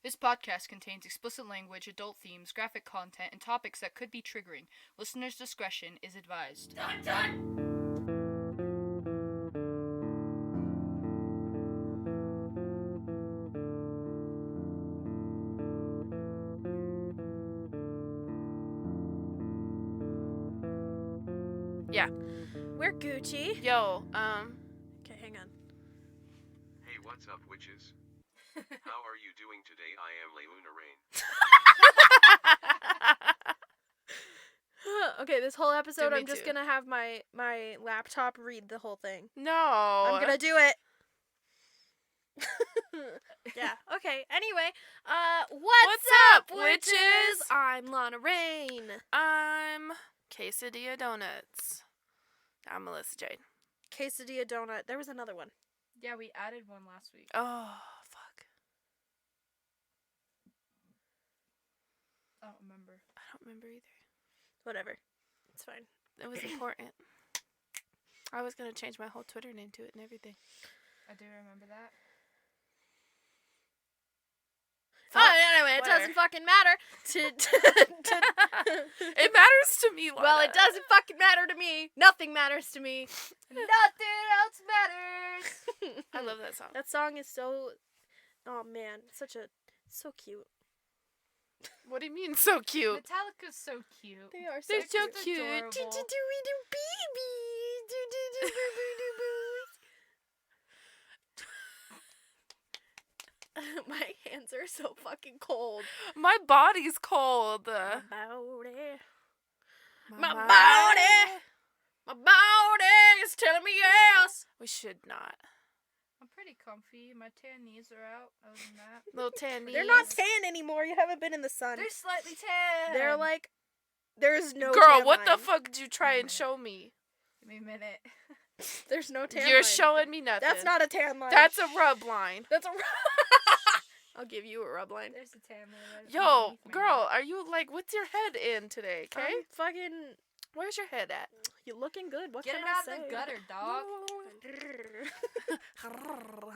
This podcast contains explicit language, adult themes, graphic content, and topics that could be triggering. Listener's discretion is advised. Dun dun! Yeah. We're Gucci. Yo, Okay, hang on. Hey, what's up, witches? How are you doing today? I am Leiluna Rain. Okay, this whole episode me I'm just too. gonna have my laptop read the whole thing. no. I'm gonna do it. Yeah, okay. Anyway, what's up, witches? I'm Lana Rain. I'm Quesadilla Donuts. I'm Melissa Jade. Quesadilla donut. There was another one. Yeah, we added one last week. Oh, fuck. I don't remember. I don't remember either. Whatever. It's fine. It was important. I was gonna change my whole Twitter name to it and everything. I do remember that. Anyway, it Whatever. doesn't fucking matter. It matters to me, Lana. Well, it doesn't fucking matter to me. Nothing matters to me. Nothing else matters. I love that song. That song is so... Oh, man. So cute. What do you mean so cute? Metallica's so cute. They are They're so It's cute. adorable. My hands are so fucking cold. My body's cold. My body. My body is telling me yes. We should not. I'm pretty comfy. My tan knees are out. Other than that, Little tan knees. They're not tan anymore. You haven't been in the sun. they're slightly tan. They're like, there's no Girl, tan what the line. fuck did you try and show me? Give me a minute. There's no tan You're line. showing me nothing. That's not a tan line. That's a rub line. That's a I'll give you a rub line. There's a tan line. right Yo, underneath my girl, neck. are you like, what's your head in today, okay? I'm fucking... Where's your head at? You looking good. What Get can it I out say? of the gutter, dog.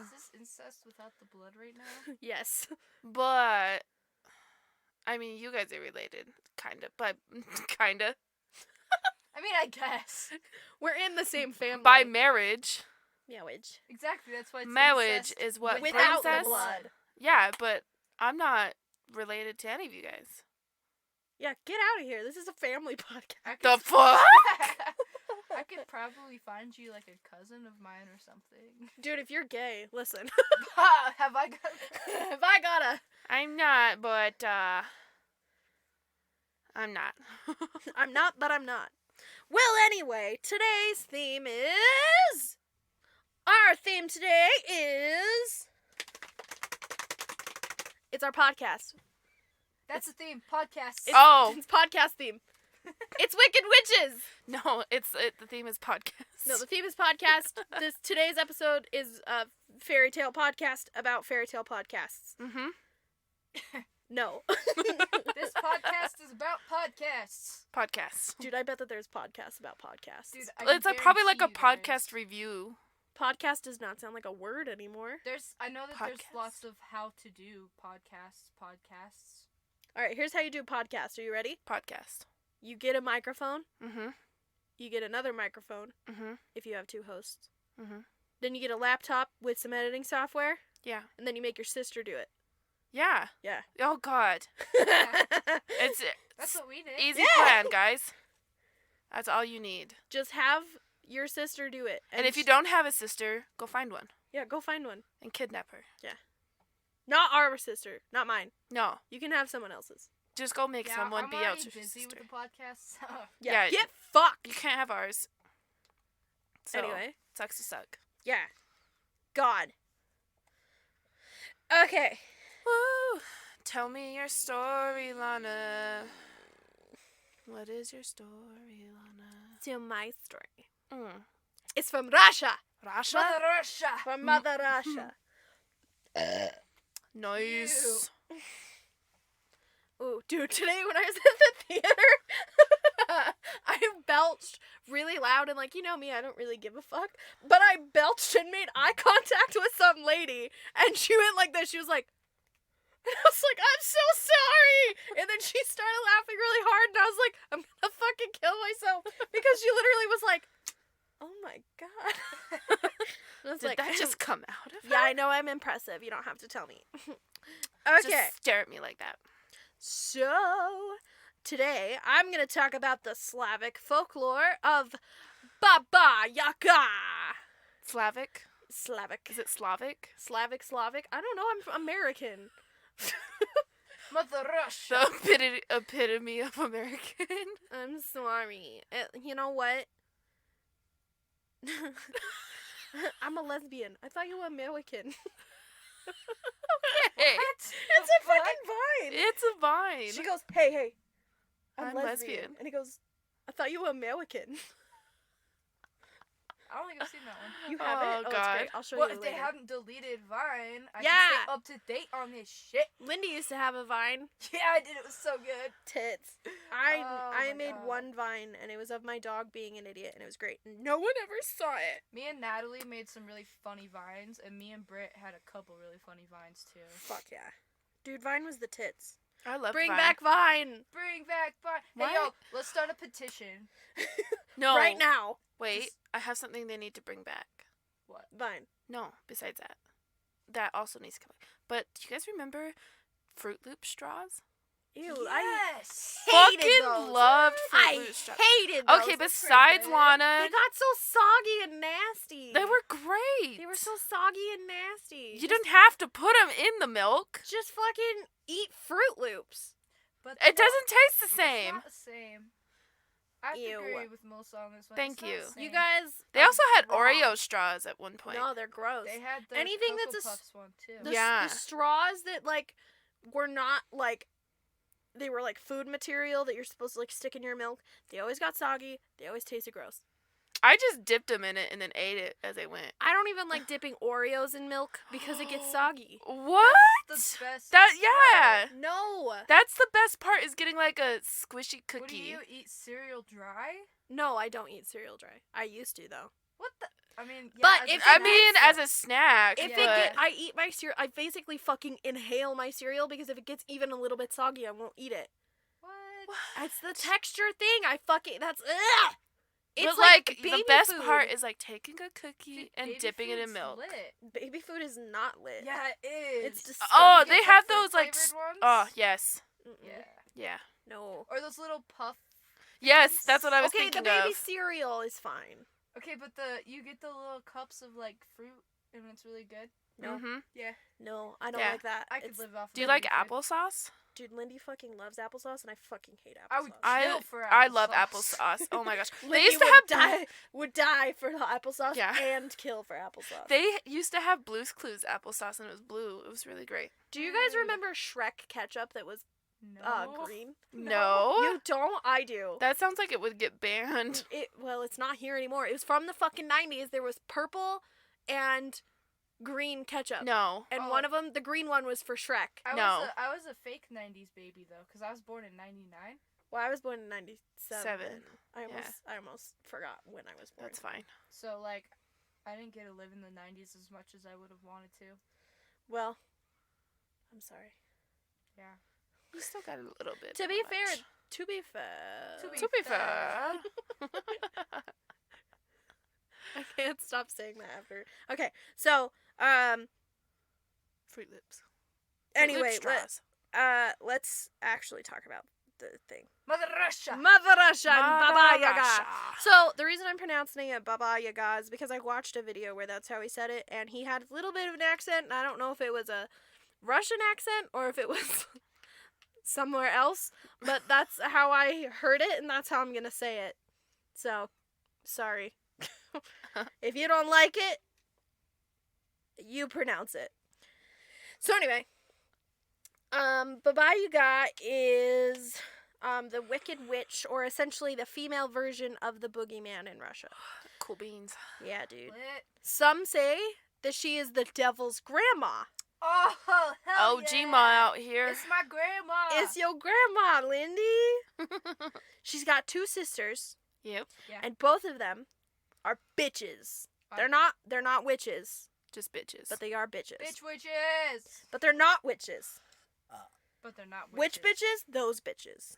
Is this incest without the blood right now? Yes. But, I mean, you guys are related, kinda, but kinda. I mean, I guess. We're in the same family. By marriage. marriage. Exactly, that's why it's Marriage incest is what Without brings the us. blood. Yeah, but I'm not related to any of you guys. Yeah, get out of here. This is a family podcast. I could- The fuck? I could probably find you like a cousin of mine or something. Dude, if you're gay, listen. Have I got? If I gotta... I'm not, but, I'm not. I'm not, but I'm not. Well, anyway, today's theme is... Our theme today is... It's our podcast. That's the theme. Podcast. Oh. It's podcast theme. It's Wicked Witches! No, the theme is podcast. No, the theme is podcast. Today's episode is a fairy tale podcast about fairy tale podcasts. Mm-hmm. No. This podcast is about podcasts. Podcast. Dude, I bet that there's podcasts about podcasts. Dude, I It's probably like a guarantee you there is. podcast review. Podcast does not sound like a word anymore. I know that there's Podcast. lots of how to do podcasts. Alright, here's how you do a podcast. Are you ready? Podcast. You get a microphone. Mm-hmm. You get another microphone Mm-hmm. if you have two hosts. Mm-hmm. Then you get a laptop with some editing software. Yeah. And then you make your sister do it. Yeah. Yeah. Oh, God. It's That's what we did. easy Yeah. plan, guys. That's all you need. Just have your sister do it. And if you don't have a sister, go find one Yeah, go find one. and kidnap her. Not our sister. Not mine. No. You can have someone else's. Just go make someone I'm be already out your busy sister. with the podcast. So. Yeah, Get fucked. You can't have ours. So, Anyway. sucks to suck. Yeah. God. Okay. Woo! Tell me your story, Lana. What is your story, Lana? To my story. Mm. It's from Russia. Russia? Mother Russia. From Mother Russia. Nice. Ooh, dude, today when I was at the theater, I belched really loud and like, you know me, I don't really give a fuck. But I belched and made eye contact with some lady and she went like this. She was like, and I was was like, I'm so sorry. And then she started laughing really hard, and I was like, I'm gonna fucking kill myself because she literally was like, oh my god. And I was Did like, that just come out of her? yeah, I know I'm impressive. You don't have to tell me. Okay. Just stare at me like that. So, today I'm going to talk about the Slavic folklore of Baba Yaga. Slavic? Slavic. Is it Slavic? Slavic? I don't know. I'm American. Mother Russia. The epitome of American. I'm sorry. You know what? I'm a lesbian. I thought you were American. Hey, It's a fucking vine. it's a vine. She goes, hey, I'm I'm lesbian. lesbian. And he goes, I thought you were American. I don't think I've seen that one. You have it? Oh, It's God. great. I'll show Well, you if later. they haven't deleted Vine, I Yeah. can stay up to date on this shit. Lindy used to have a vine. Yeah, I did. It was so good. Tits. Oh I my made God. one vine, and it was of my dog being an idiot, and it was great. No one ever saw it. Me and Natalie made some really funny vines, and me and Britt had a couple really funny vines too. Fuck yeah. Dude, Vine was the tits. I love Bring Vine. back Vine. Bring back Vine. Why? Hey, yo, let's start a petition. No. Right now. Wait, Just- I have something they need to bring back. What? Vine. No, besides that. That also needs to come back. But do you guys remember Fruit Loop straws? Ew, Yes. I hated Fucking those. loved Fruit I Loop straws. hated those. Okay, Those were besides good. Lana, They got so soggy and nasty. they were great. They were so soggy and nasty. You didn't have to put them in the milk. just fucking eat Fruit Loops. But It doesn't taste the It's same. not the same. I have to Ew. agree with Melissa on this one. Thank It's not you. the same. You guys. They are also had wrong. Oreo straws at one point. No, they're gross. They had the Anything Cocoa that's a Puffs one too. Yeah. The straws that like were not like they were like food material that you're supposed to like stick in your milk. They always got soggy. They always tasted gross. I just dipped them in it and then ate it as I went. I don't even like dipping Oreos in milk because it gets soggy. What? The best. That yeah. No. That's the best part is getting like a squishy cookie. What do you eat cereal dry? No, I don't eat cereal dry. I used to though. What the? I mean, yeah, But as a if I snack, mean, but- as a snack. If Yeah. it but get, I eat my cereal. I basically fucking inhale my cereal because if it gets even a little bit soggy, I won't eat it. What? It's the texture thing. I fucking that's ugh. It's but like the baby best food. part is like taking a cookie Dude, and baby dipping it in food's milk. Lit. Baby food is not lit. Yeah, it is. It's disgusting. Oh, You get they the have fruit those like flavored ones? oh yes, Mm-mm. Yeah. yeah, No. Or those little puff. yes. That's what I was Okay, thinking the baby of. cereal is fine. Okay, but you get the little cups of like fruit, and it's really good. No. hmm Yeah, No, I don't Yeah. like that. I could It's- live off. Do you that like baby food. applesauce? Dude, Lindy fucking loves applesauce, and I fucking hate applesauce. I would I kill for I love applesauce. applesauce. Oh my gosh, they Lindy used to would have would die for the applesauce Yeah. and kill for applesauce. They used to have Blue's Clues applesauce and it was blue. It was really great. Do you guys remember Shrek ketchup that was No. green? No, You don't? I do. that sounds like it would get banned. Well, it's not here anymore. It was from the fucking 90s. There was purple and green ketchup. No, And Oh. one of them, the green one, was for Shrek. No. I was a fake '90s baby though, because I was born in '99. Well, I was born in 97. Seven. I almost forgot when I was born. that's fine. So like, I didn't get to live in the '90s as much as I would have wanted to. Well, I'm sorry. Yeah. You still got a little bit. To but be not fair, much. to be fair. To be fair. I can't stop saying that after. Okay, so Fruit Loops. Fruit Loop anyway, straws. let's actually talk about the thing. Mother Russia. Mother Russia and Baba Yaga. Russia. So the reason I'm pronouncing it Baba Yaga is because I watched a video where that's how he said it, and he had a little bit of an accent, and I don't know if it was a Russian accent or if it was somewhere else, but that's how I heard it, and that's how I'm gonna say it. So, sorry. If you don't like it, you pronounce it. So anyway, Baba Yaga is the Wicked Witch, or essentially the female version of the boogeyman in Russia. Cool beans. Yeah, dude. Lit. Some say that she is the devil's grandma. Oh hell Oh, yeah. Gma out here. It's my grandma. It's your grandma, Lindy. She's got two sisters, Yep. and both of them are bitches. They're not witches, Just bitches. but they are bitches. Bitch witches. But they're not witches. But they're not Witch witches. bitches, those bitches.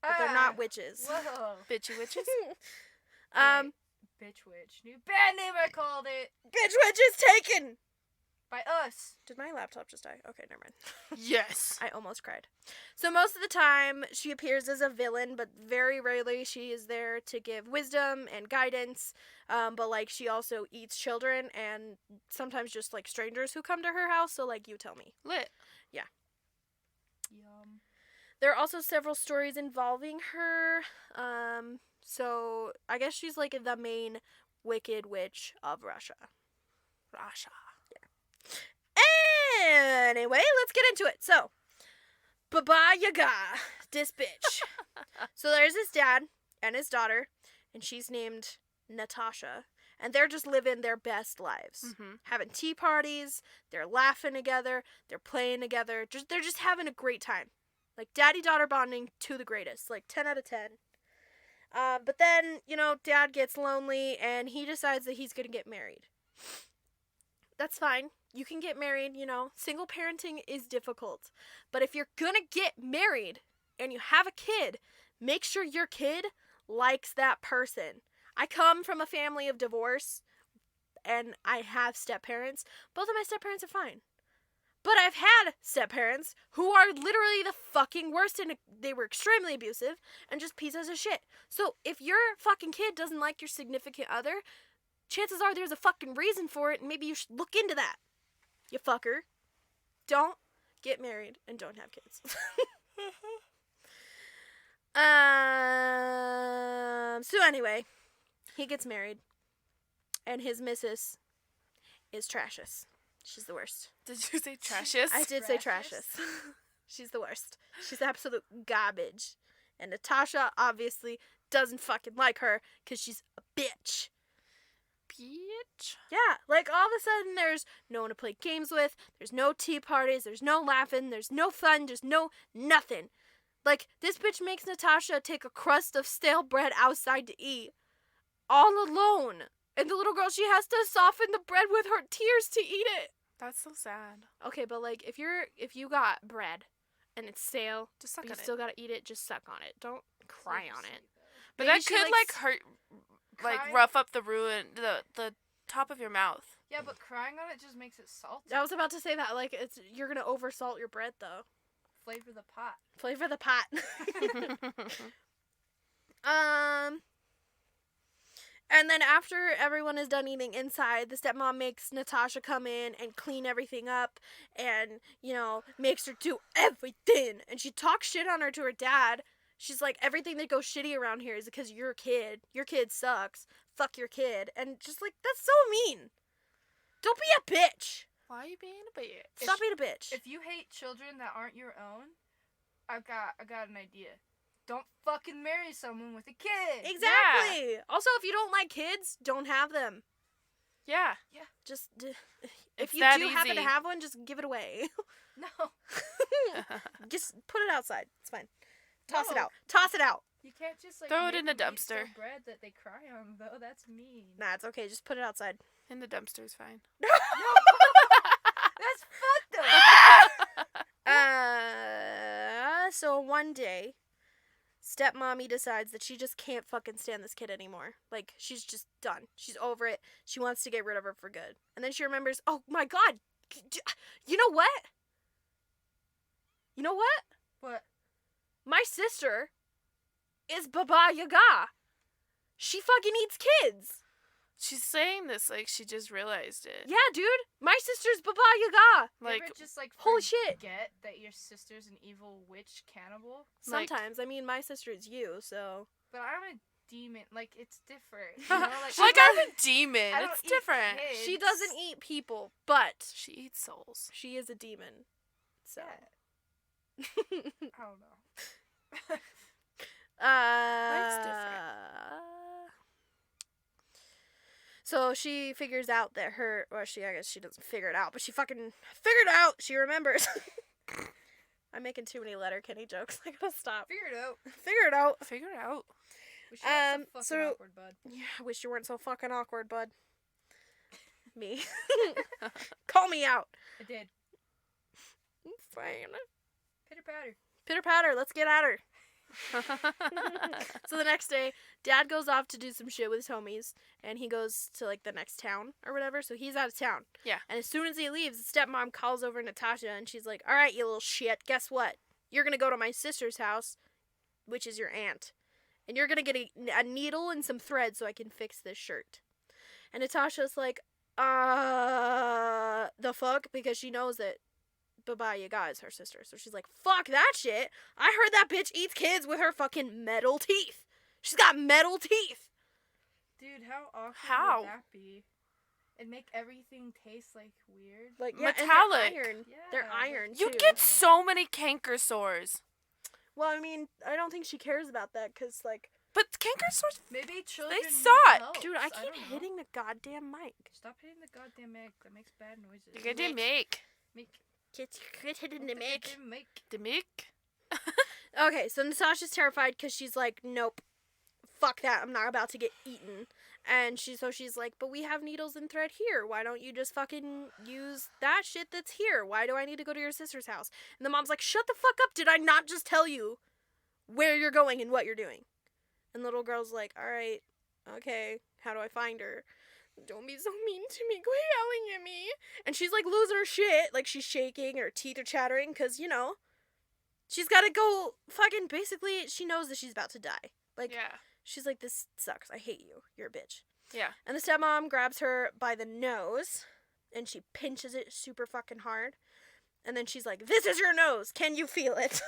But they're not witches. Whoa. Bitchy witches. Bitch witch. New band name I called it. Bitch witch is taken! By us. Did my laptop just die? Okay, never mind. Yes. I almost cried. So most of the time, she appears as a villain, but very rarely she is there to give wisdom and guidance. But, like, she also eats children and sometimes just, like, strangers who come to her house. So, like, you tell me. Lit. Yum. There are also several stories involving her. So I guess she's, like, the main wicked witch of Russia. Rasha. Anyway, let's get into it. So, Baba Yaga, this bitch. So there's his dad and his daughter, and she's named Natasha. And they're just living their best lives. Mm-hmm. Having tea parties, they're laughing together, they're playing together. They're just having a great time. Like, daddy-daughter bonding to the greatest. Like, 10 out of 10. But then, dad gets lonely, and he decides that he's going to get married. That's fine. You can get married, Single parenting is difficult. But if you're going to get married and you have a kid, make sure your kid likes that person. I come from a family of divorce, and I have step-parents. Both of my step-parents are fine. But I've had step-parents who are literally the fucking worst, and they were extremely abusive and just pieces of shit. So if your fucking kid doesn't like your significant other, chances are there's a fucking reason for it, and maybe you should look into that. You fucker. Don't get married and don't have kids. So anyway, he gets married, and his missus is trashes. She's the worst. Did you say trashes? I did say Trashes? trashes. She's the worst. She's absolute garbage. And Natasha obviously doesn't fucking like her because she's a bitch. Bitch. Yeah, like all of a sudden there's no one to play games with, there's no tea parties, there's no laughing, there's no fun, there's no nothing. Like, this bitch makes Natasha take a crust of stale bread outside to eat. All alone. And the little girl, she has to soften the bread with her tears to eat it. That's so sad. Okay, but like, if you got bread and it's stale, Just suck but you on it. still gotta eat it, just suck on it. Don't cry on it. But Maybe that she could likes- like hurt, like Crying- rough up the the top of your mouth. Yeah, but crying on it just makes it salty. I was about to say that, like, you're gonna oversalt your bread, though. Flavor the pot. Flavor the pot. And then after everyone is done eating inside, the stepmom makes Natasha come in and clean everything up and, makes her do everything. And she talks shit on her to her dad. She's like, everything that goes shitty around here is because you're a kid. Your kid sucks. Fuck your kid. And just like, that's so mean. Don't be a bitch. Why are you being a bitch? Stop being a bitch. If you hate children that aren't your own, I got an idea. Don't fucking marry someone with a kid. Exactly. Also, if you don't like kids, don't have them. Yeah. Just, if It's you that do happen to easy. have one, just give it away. No, Just put it outside. It's fine. Toss it No. out. Toss it out. you can't just like Throw it make in a them eat stale dumpster. bread that they cry on though. That's mean. Nah, it's okay. Just put it outside. In the dumpster's fine. That's fucked up. So one day, stepmommy decides that she just can't fucking stand this kid anymore. Like, she's just done. She's over it. She wants to get rid of her for good. And then she remembers, oh my god, you know what? You know what? What? My sister is Baba Yaga. She fucking eats kids. She's saying this like she just realized it. Yeah, dude. My sister's Baba Yaga. You Like, ever just like holy shit. forget that your sister's an evil witch cannibal? Like- Sometimes. I mean, my sister is you, so. But I'm a demon. Like, it's different. You know? Like, like I I'm a demon. I don't It's eat different. kids. She doesn't eat people, but She eats souls. she is a demon. So. Yeah, I don't know. That's different. So she figures out that I guess she doesn't figure it out, but she fucking figured it out. She remembers. I'm making too many Letterkenny jokes. I gotta stop. Figure it out. Figure it out. Figure it out. We should have some fucking so- awkward, bud. Yeah, I wish you weren't so fucking awkward, bud. Me. Call me out. I did. Fine. Pitter patter. Pitter patter, let's get at her. So the next day, Dad goes off to do some shit with his homies, and he goes to like the next town or whatever. So he's out of town. Yeah. And as soon as he leaves, the stepmom calls over Natasha, and she's like, "All right, you little shit. Guess what? You're gonna go to my sister's house, which is your aunt, and you're gonna get a needle and some thread so I can fix this shirt." And Natasha's like, the fuck?" Because she knows that Baba Yaga is her sister. So she's like, "Fuck that shit. I heard that bitch eats kids with her fucking metal teeth. She's got metal teeth." Dude, how awkward How? would that be? It'd make everything taste like weird. Like, yeah, Metallic. And they're iron. Yeah, They're like- iron, You too. get so many canker sores. Well, I mean, I don't think she cares about that, because, like, But canker sores, Maybe children need suck. help. dude, I keep don't know. hitting the goddamn mic. Stop hitting the goddamn mic. That makes bad noises. you're gonna make. Quit hitting the mic. Mic. The mic? Okay, so Natasha's terrified because she's like, "Nope, fuck that. I'm not about to get eaten." And she's like, "But we have needles and thread here. Why don't you just fucking use that shit that's here? Why do I need to go to your sister's house?" And the mom's like, "Shut the fuck up. Did I not just tell you where you're going and what you're doing?" And the little girl's like, "All right, okay, how do I find her?" "Don't be so mean to me. Quit yelling at me." And she's like losing her shit. Like she's shaking, her teeth are chattering because, you know, she's got to go fucking, basically, she knows that she's about to die. Like, Yeah. she's like, "This sucks. I hate you. You're a bitch." Yeah. And the stepmom grabs her by the nose and she pinches it super fucking hard. And then she's like, "This is your nose. Can you feel it?"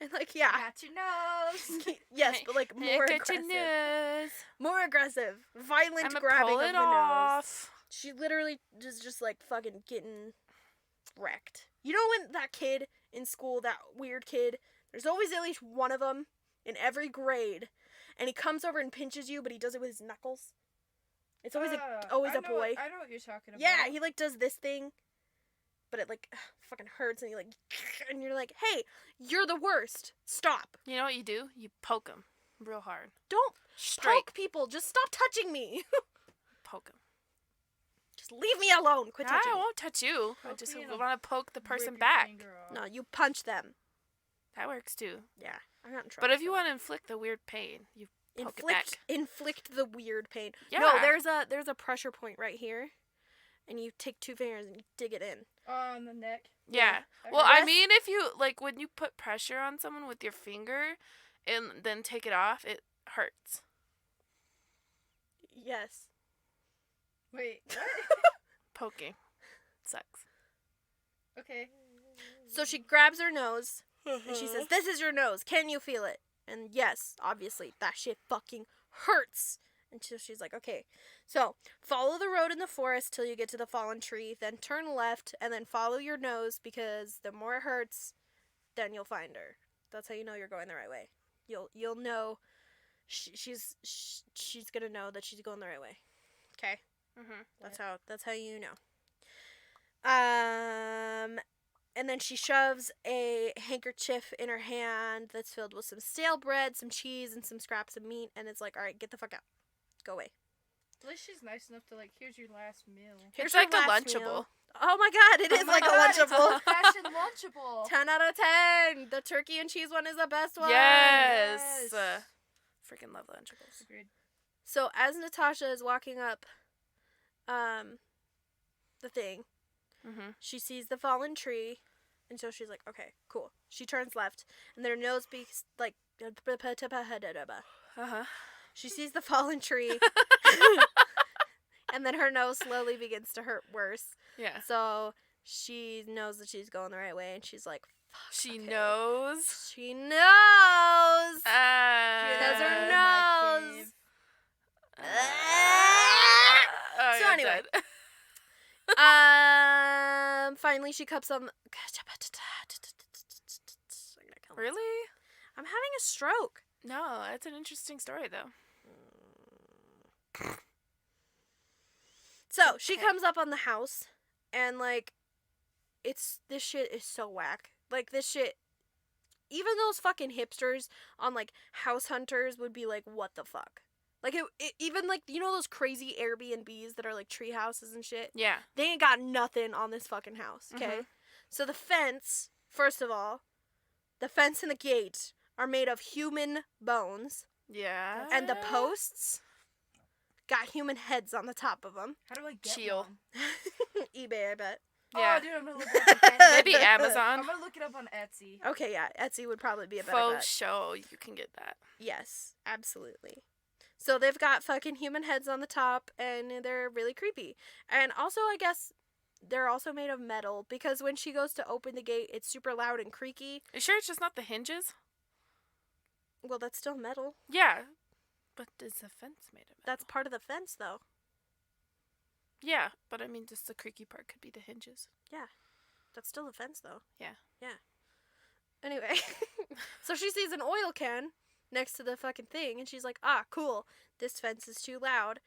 And like, yeah. Got your nose. Yes, but like more Get your aggressive. nose. More aggressive. Violent I'ma grabbing pull of it the nose. off. She literally just like fucking getting wrecked. You know when that kid in school, that weird kid, there's always at least one of them in every grade, and he comes over and pinches you, but he does it with his knuckles. It's always always I a know boy. I know what you're talking about. Yeah, he like does this thing, but it like fucking hurts, and and you're like, "Hey, you're the worst. Stop. You know what you do? You poke him real hard. Don't Straight. poke people. Just stop touching me. Poke him. Just leave me alone. Quit touching I me." won't touch you. I Poke just me and I'll want to poke the Rip person your back. finger off. No, you punch them. That works too. Yeah, I got in trouble. But if you for want to inflict the weird pain, you that. poke it back. inflict the weird pain. Yeah. No, there's a pressure point right here, and you take 2 fingers and you dig it in. On the neck. Yeah. I Well, heard I Yes. mean, if you like when you put pressure on someone with your finger, and then take it off, it hurts. Yes. Wait, what? Poking sucks. Okay. So she grabs her nose and she says, "This is your nose. Can you feel it?" And yes, obviously, that shit fucking hurts. And so she's like, "Okay, so follow the road in the forest till you get to the fallen tree, then turn left, and then follow your nose, because the more it hurts, then you'll find her. That's how you know you're going the right way. You'll know she's gonna know that she's going the right way. Okay, Mhm. that's how you know. And then she shoves a handkerchief in her hand that's filled with some stale bread, some cheese, and some scraps of meat, and it's like, "All right, get the fuck out. Go away." At least she's nice enough to like, here's your last meal. It's your like a last Lunchable. meal. Oh my god, it is like a God, it's Lunchable. Fashion Lunchable. 10 out of 10. The turkey and cheese one is the best one. Yes. Yes. Freaking love Lunchables. Agreed. So as Natasha is walking up the thing, Mhm. she sees the fallen tree, and so she's like, "Okay, cool." She turns left, and their nose beaks like Uh-huh. she sees the fallen tree, and then her nose slowly begins to hurt worse. Yeah. So she knows that she's going the right way, and she's like, "Fuck, She okay." knows. She knows. Has her Get nose. out of my cave. Oh, So you're anyway. dead. Finally she comes on. Really? I'm having a stroke. No, that's an interesting story though. So she Okay. comes up on the house, and like, this shit is so whack. Like, this shit, even those fucking hipsters on like House Hunters would be like, "What the fuck?" Like, it even like, you know those crazy Airbnbs that are like tree houses and shit? Yeah. They ain't got nothing on this fucking house, okay? Mhm. So the fence First of all, the fence and the gate are made of human bones, Yeah. and the posts got human heads on the top of them. How do I get Chill. one? eBay, I bet. Yeah. Oh, dude, I'm gonna look it up on Etsy. Maybe Amazon. I'm gonna look it up on Etsy. Okay, yeah, Etsy would probably be a better Faux bet. show. You can get that. Yes, absolutely. So they've got fucking human heads on the top, and they're really creepy. And also, I guess they're also made of metal, because when she goes to open the gate, it's super loud and creaky. You sure it's just not the hinges? Well, that's still metal. Yeah. But is the fence made of metal? That's part of the fence, though. Yeah, but I mean, just the creaky part could be the hinges. That's still the fence, though. Yeah. Yeah. Anyway, so she sees an oil can next to the fucking thing, and she's like, ah, cool. This fence is too loud.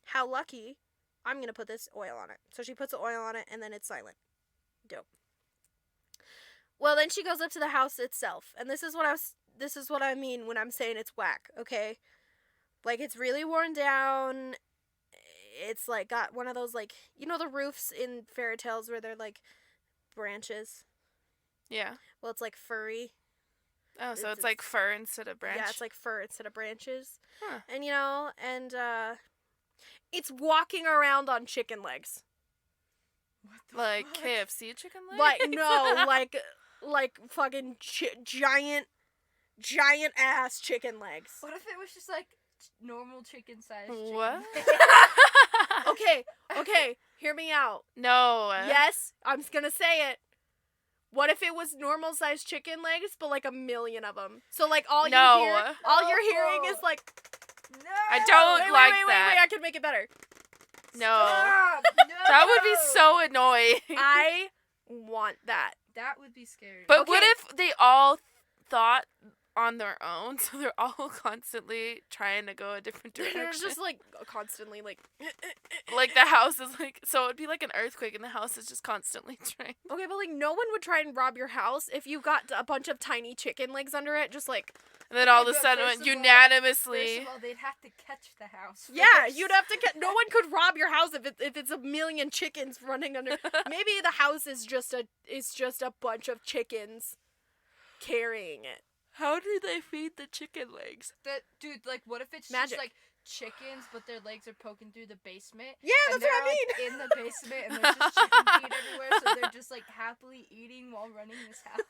How lucky. I'm going to put this oil on it. So she puts the oil on it, and then it's silent. Dope. Well, then she goes up to the house itself, and this is what I mean when I'm saying it's whack, okay? Like, it's really worn down. It's, like, got one of those, like, you know the roofs in fairy tales where they're, like, branches? Yeah. Well, it's, like, furry. Oh, so It's- it's like fur instead of branch? Yeah, it's, like, fur instead of branches. Huh. And, you know, and, it's walking around on chicken legs. What the Like fuck? KFC chicken legs? Like, no, like fucking giant ass chicken legs. What if it was just like normal chicken size? What? Okay, hear me out. No. Yes, I'm just gonna say it. What if it was normal sized chicken legs, but like a million of them? So like all No. you're hearing is like. No. I don't Wait, like wait, that. I can make it better. No. Stop. No. That would be so annoying. I want that. That would be scary. But what Okay. if they all thought on their own, so they're all constantly trying to go a different They're direction? just like constantly like. Like the house is like, so it'd be like an earthquake and the house is just constantly trying. Okay, but like no one would try and rob your house if you got a bunch of tiny chicken legs under it. Just like. And then all of Okay, a but sudden, first of all- unanimously. First of all, they'd have to catch the house. Yeah, first. you'd have to. No one could rob your house if it's a million chickens running under. Maybe the house is just a bunch of chickens carrying it. How do they feed the chicken legs? That dude, like, what if it's Magic. just like chickens, but their legs are poking through the basement? Yeah, and that's what I they're, mean. like, in the basement, and there's just chicken feed everywhere, so they're just like happily eating while running this house.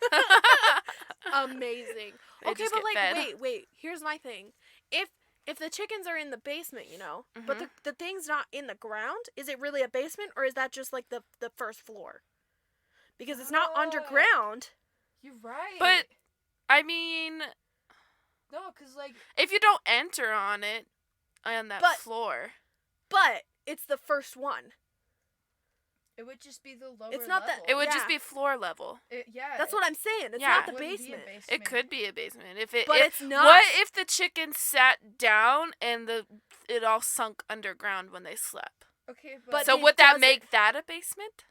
Amazing. They Okay, just but get like, fed. wait. Here's my thing. If the chickens are in the basement, you know, but the thing's not in the ground, is it really a basement, or is that just like the first floor? Because it's not Oh. underground. You're right. But, I mean, no, cause like if you don't enter on it, on that But- floor. But it's the first one. it would just be the lower. It's not that- level. It would Yeah. just be floor level. Yeah. That's what I'm saying. It's Yeah. not the wouldn't be a basement. It could be a basement. If it, But if, it's not. What if the chicken sat down and it all sunk underground when they slept? Okay, But So it would that doesn't. make that a basement?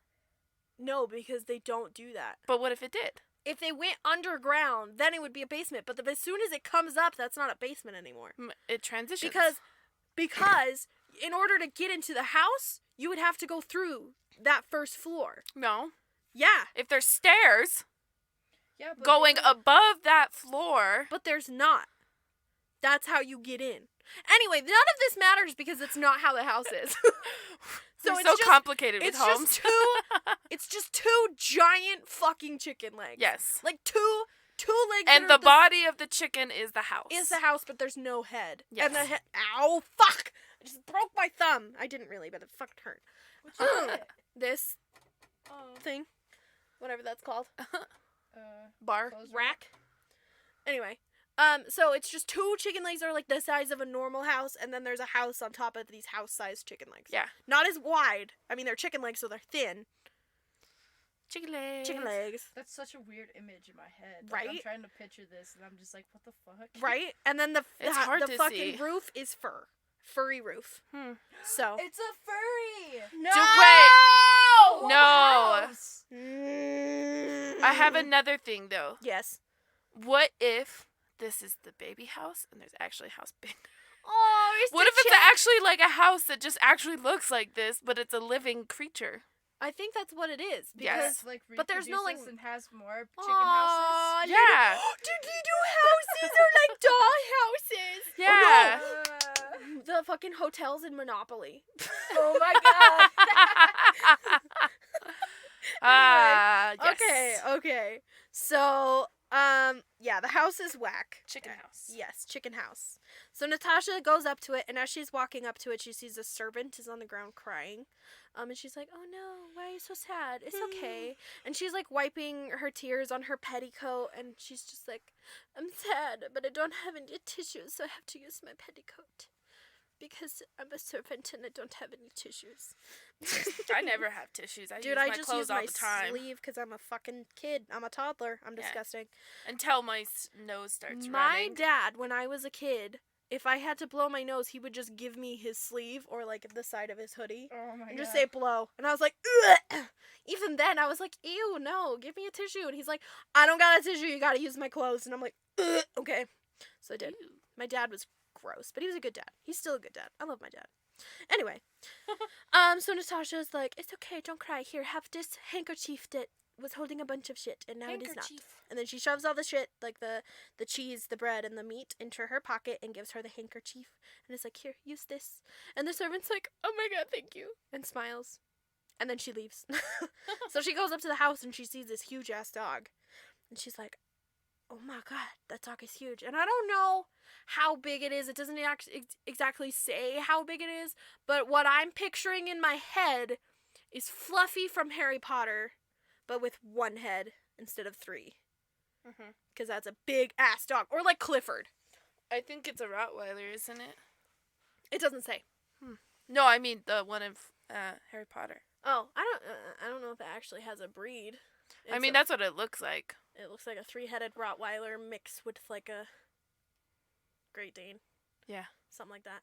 No, because they don't do that. But what if it did? If they went underground, then it would be a basement. But as soon as it comes up, that's not a basement anymore. It transitions. Because in order to get into the house, you would have to go through that first floor. No. Yeah, If there's stairs yeah, but going they- above that floor. but there's not. That's how you get in. Anyway, none of this matters because it's not how the house is. So it's it's so just, complicated with it's homes. just two. It's just two giant fucking chicken legs. Yes. Like two legs. And that the are body of the chicken is the house. is the house, but there's no head. Yes. And the head. Ow! Fuck! I just broke my thumb. I didn't really, but it fucking hurt. What's that? This Oh, thing, whatever that's called, Bar. close rack. Anyway, so it's just two chicken legs that are like the size of a normal house, and then there's a house on top of these house-sized chicken legs. Yeah. Not as wide. I mean, they're chicken legs, so they're thin. Chicken legs. Chicken legs. That's such a weird image in my head. Like, I'm Right? trying to picture this, and I'm just like, what the fuck? Right? And then It's hard the to fucking see. roof is fur. Furry roof. Hmm. So. It's a furry. No! wait. Whole No. house. I have another thing though. Yes. What if this is the baby house and there's actually a house big? Oh, What if it's actually like a house that just actually looks like this, but it's a living creature? I think that's what it is. Yes. Because Like but there's no, like- reproduces and has more chicken Aw, houses. Yeah. Did they do houses or like doll houses? Yeah. The fucking hotels in Monopoly. Oh my god. Yes. Okay. So, yeah, the house is whack. Chicken house. Yes, chicken house. So Natasha goes up to it, and as she's walking up to it, she sees a servant is on the ground crying. And she's like, "Oh no, why are you so sad? It's okay." And she's like wiping her tears on her petticoat, and she's just like, "I'm sad, but I don't have any tissues, so I have to use my petticoat. Because I'm a servant and I don't have any tissues." I never have tissues. I Dude, use I my just clothes use all my the time sleeve because I'm a fucking kid. I'm a toddler. I'm Yeah. disgusting. until my nose starts My running. dad, when I was a kid, if I had to blow my nose, he would just give me his sleeve or like the side of his hoodie Oh my and god. just say blow. And I was like, ugh. Even then, I was like, ew, no, give me a tissue. And he's like, I don't got a tissue. You gotta use my clothes. And I'm like, ugh, okay. So I did. Ew. My dad was gross, but he was a good dad. He's still a good dad. I love my dad. Anyway, so Natasha's like, it's okay, don't cry. Here, have this handkerchief that was holding a bunch of shit, and now it is not. Handkerchief. And then she shoves all the shit, like the cheese, the bread, and the meat, into her pocket and gives her the handkerchief. And it's like, here, use this. And the servant's like, oh my god, thank you, and smiles. And then she leaves. So she goes up to the house and she sees this huge ass dog, and she's like, oh my god, that dog is huge. And I don't know how big it is. It doesn't exactly say how big it is, but what I'm picturing in my head is Fluffy from Harry Potter, but with one head instead of three. Mhm. Because that's a big ass dog. Or like Clifford. I think it's a Rottweiler, isn't it? It doesn't say. No, I mean the one of Harry Potter. Oh, I don't know if it actually has a breed. I mean, that's what it looks like. It looks like a 3-headed Rottweiler mixed with like a Great Dane. Yeah. Something like that.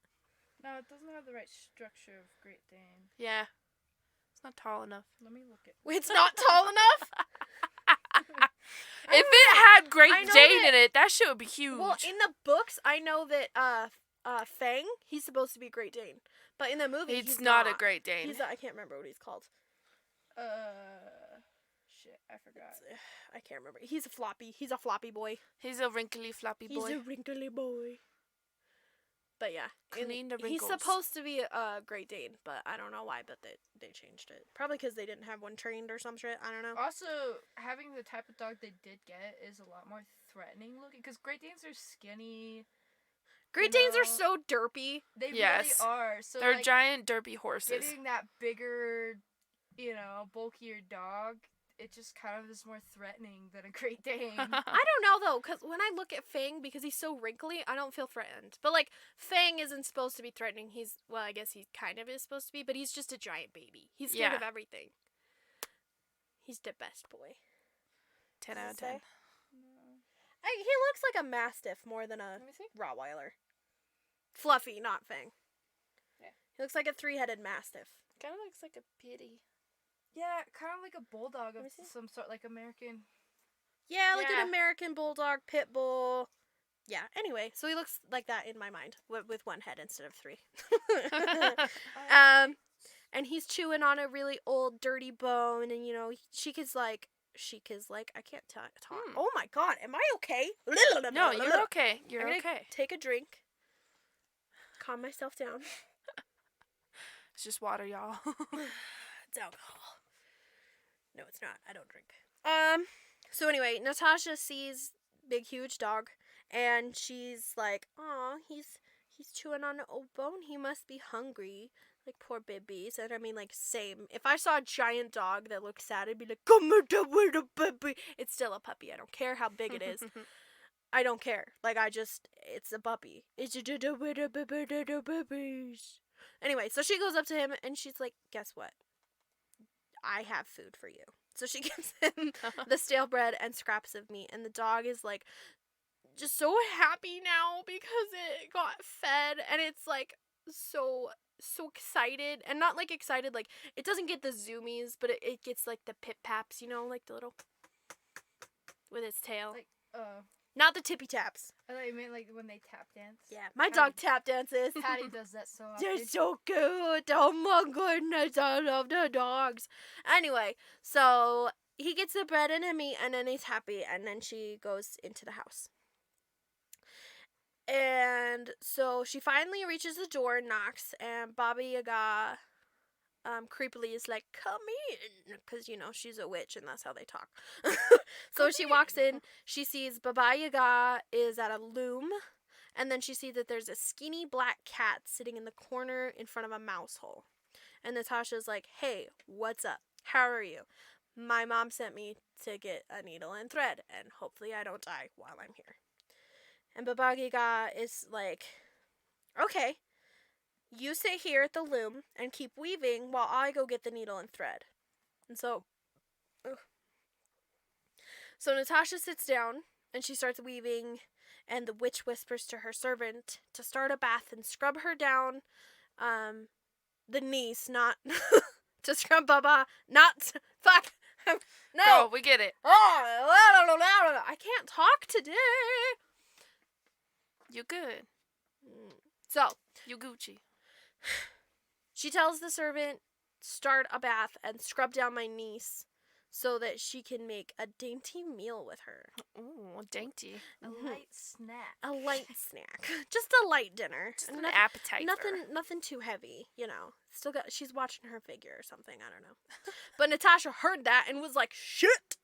No, it doesn't have the right structure of Great Dane. Yeah. It's not tall enough. Let me look at. It's not tall enough? If it had Great I know Dane that- in it, that shit would be huge. Well, in the books, I know that Fang, he's supposed to be a Great Dane, but in the movie, it's he's not a Great Dane. I can't remember what he's called. Shit, I forgot. I can't remember. He's a floppy. He's a floppy boy. He's a wrinkly, floppy boy. He's a wrinkly boy. But yeah, Clean the he's wrinkles. supposed to be a Great Dane, but I don't know why. But they changed it. Probably because they didn't have one trained or some shit. I don't know. Also, having the type of dog they did get is a lot more threatening looking because Great Danes are skinny. Great you Danes are know, so derpy. They Yes. really are. So They're like, giant, derpy horses. getting that bigger, bulkier dog, it just kind of is more threatening than a Great Dane. I don't know though, because when I look at Fang, because he's so wrinkly, I don't feel threatened. But like, Fang isn't supposed to be threatening. I guess he kind of is supposed to be, but he's just a giant baby. He's scared Yeah. of everything. He's the best boy. 10 Does out it of say? 10. He looks like a Mastiff more than a Let me see. Rottweiler. Fluffy, not Fang. Yeah. He looks like a 3-headed Mastiff. Kind of looks like a pity. Yeah, kind of like a bulldog Let of me see. some sort, like American. Yeah, like Yeah. an American Bulldog, Pit Bull. Yeah, anyway, so he looks like that in my mind, with one head instead of 3. And he's chewing on a really old, dirty bone, and Sheikah's like, I can't talk. Oh my god, am I okay? No, you're okay. You're I'm gonna okay. take a drink, calm myself down. It's just water, y'all. It's alcohol. No, it's not. I don't drink. So anyway, Natasha sees big, huge dog, and she's like, "Aw, he's chewing on an old bone. He must be hungry. Like, poor babies." And I mean, like, same. If I saw a giant dog that looked sad, I'd be like, "Come here, with a puppy." It's still a puppy. I don't care how big it is. I don't care. Like, it's a puppy. It's a puppies. Anyway, so she goes up to him, and she's like, "Guess what? I have food for you." So she gives him the stale bread and scraps of meat, and the dog is like just so happy now because it got fed, and it's like so excited, and not like excited like it doesn't get the zoomies, but it gets like the pip paps, like the little with its tail. Like, Not the tippy taps. I thought you meant like when they tap dance. Yeah, my Patty- dog tap dances. Patty does that so often. They're so cute. Oh my goodness, I love the dogs. Anyway, so he gets the bread and the meat, and then he's happy, and then she goes into the house. And so she finally reaches the door and knocks, and Baba Yaga creepily is like, come in, because, you know, she's a witch, and that's how they talk. So she walks in, she sees Baba Yaga is at a loom, and then she sees that there's a skinny black cat sitting in the corner in front of a mouse hole. And Natasha's like, hey, what's up? How are you? My mom sent me to get a needle and thread, and hopefully I don't die while I'm here. And Baba Yaga is like, okay, you sit here at the loom and keep weaving while I go get the needle and thread. And so Natasha sits down and she starts weaving, and the witch whispers to her servant to start a bath and scrub her down the niece, not to scrub Baba, not fuck. No. Girl, we get it. Oh, I can't talk today. You good. So, You Gucci. she tells the servant, start a bath and scrub down my niece so that she can make a dainty meal with her. Ooh, dainty. A light snack. A light snack. Just a light dinner. Just an Nothing- appetizer. Nothing too heavy, you know. Still got, she's watching her figure or something, I don't know. But Natasha heard that and was like, shit!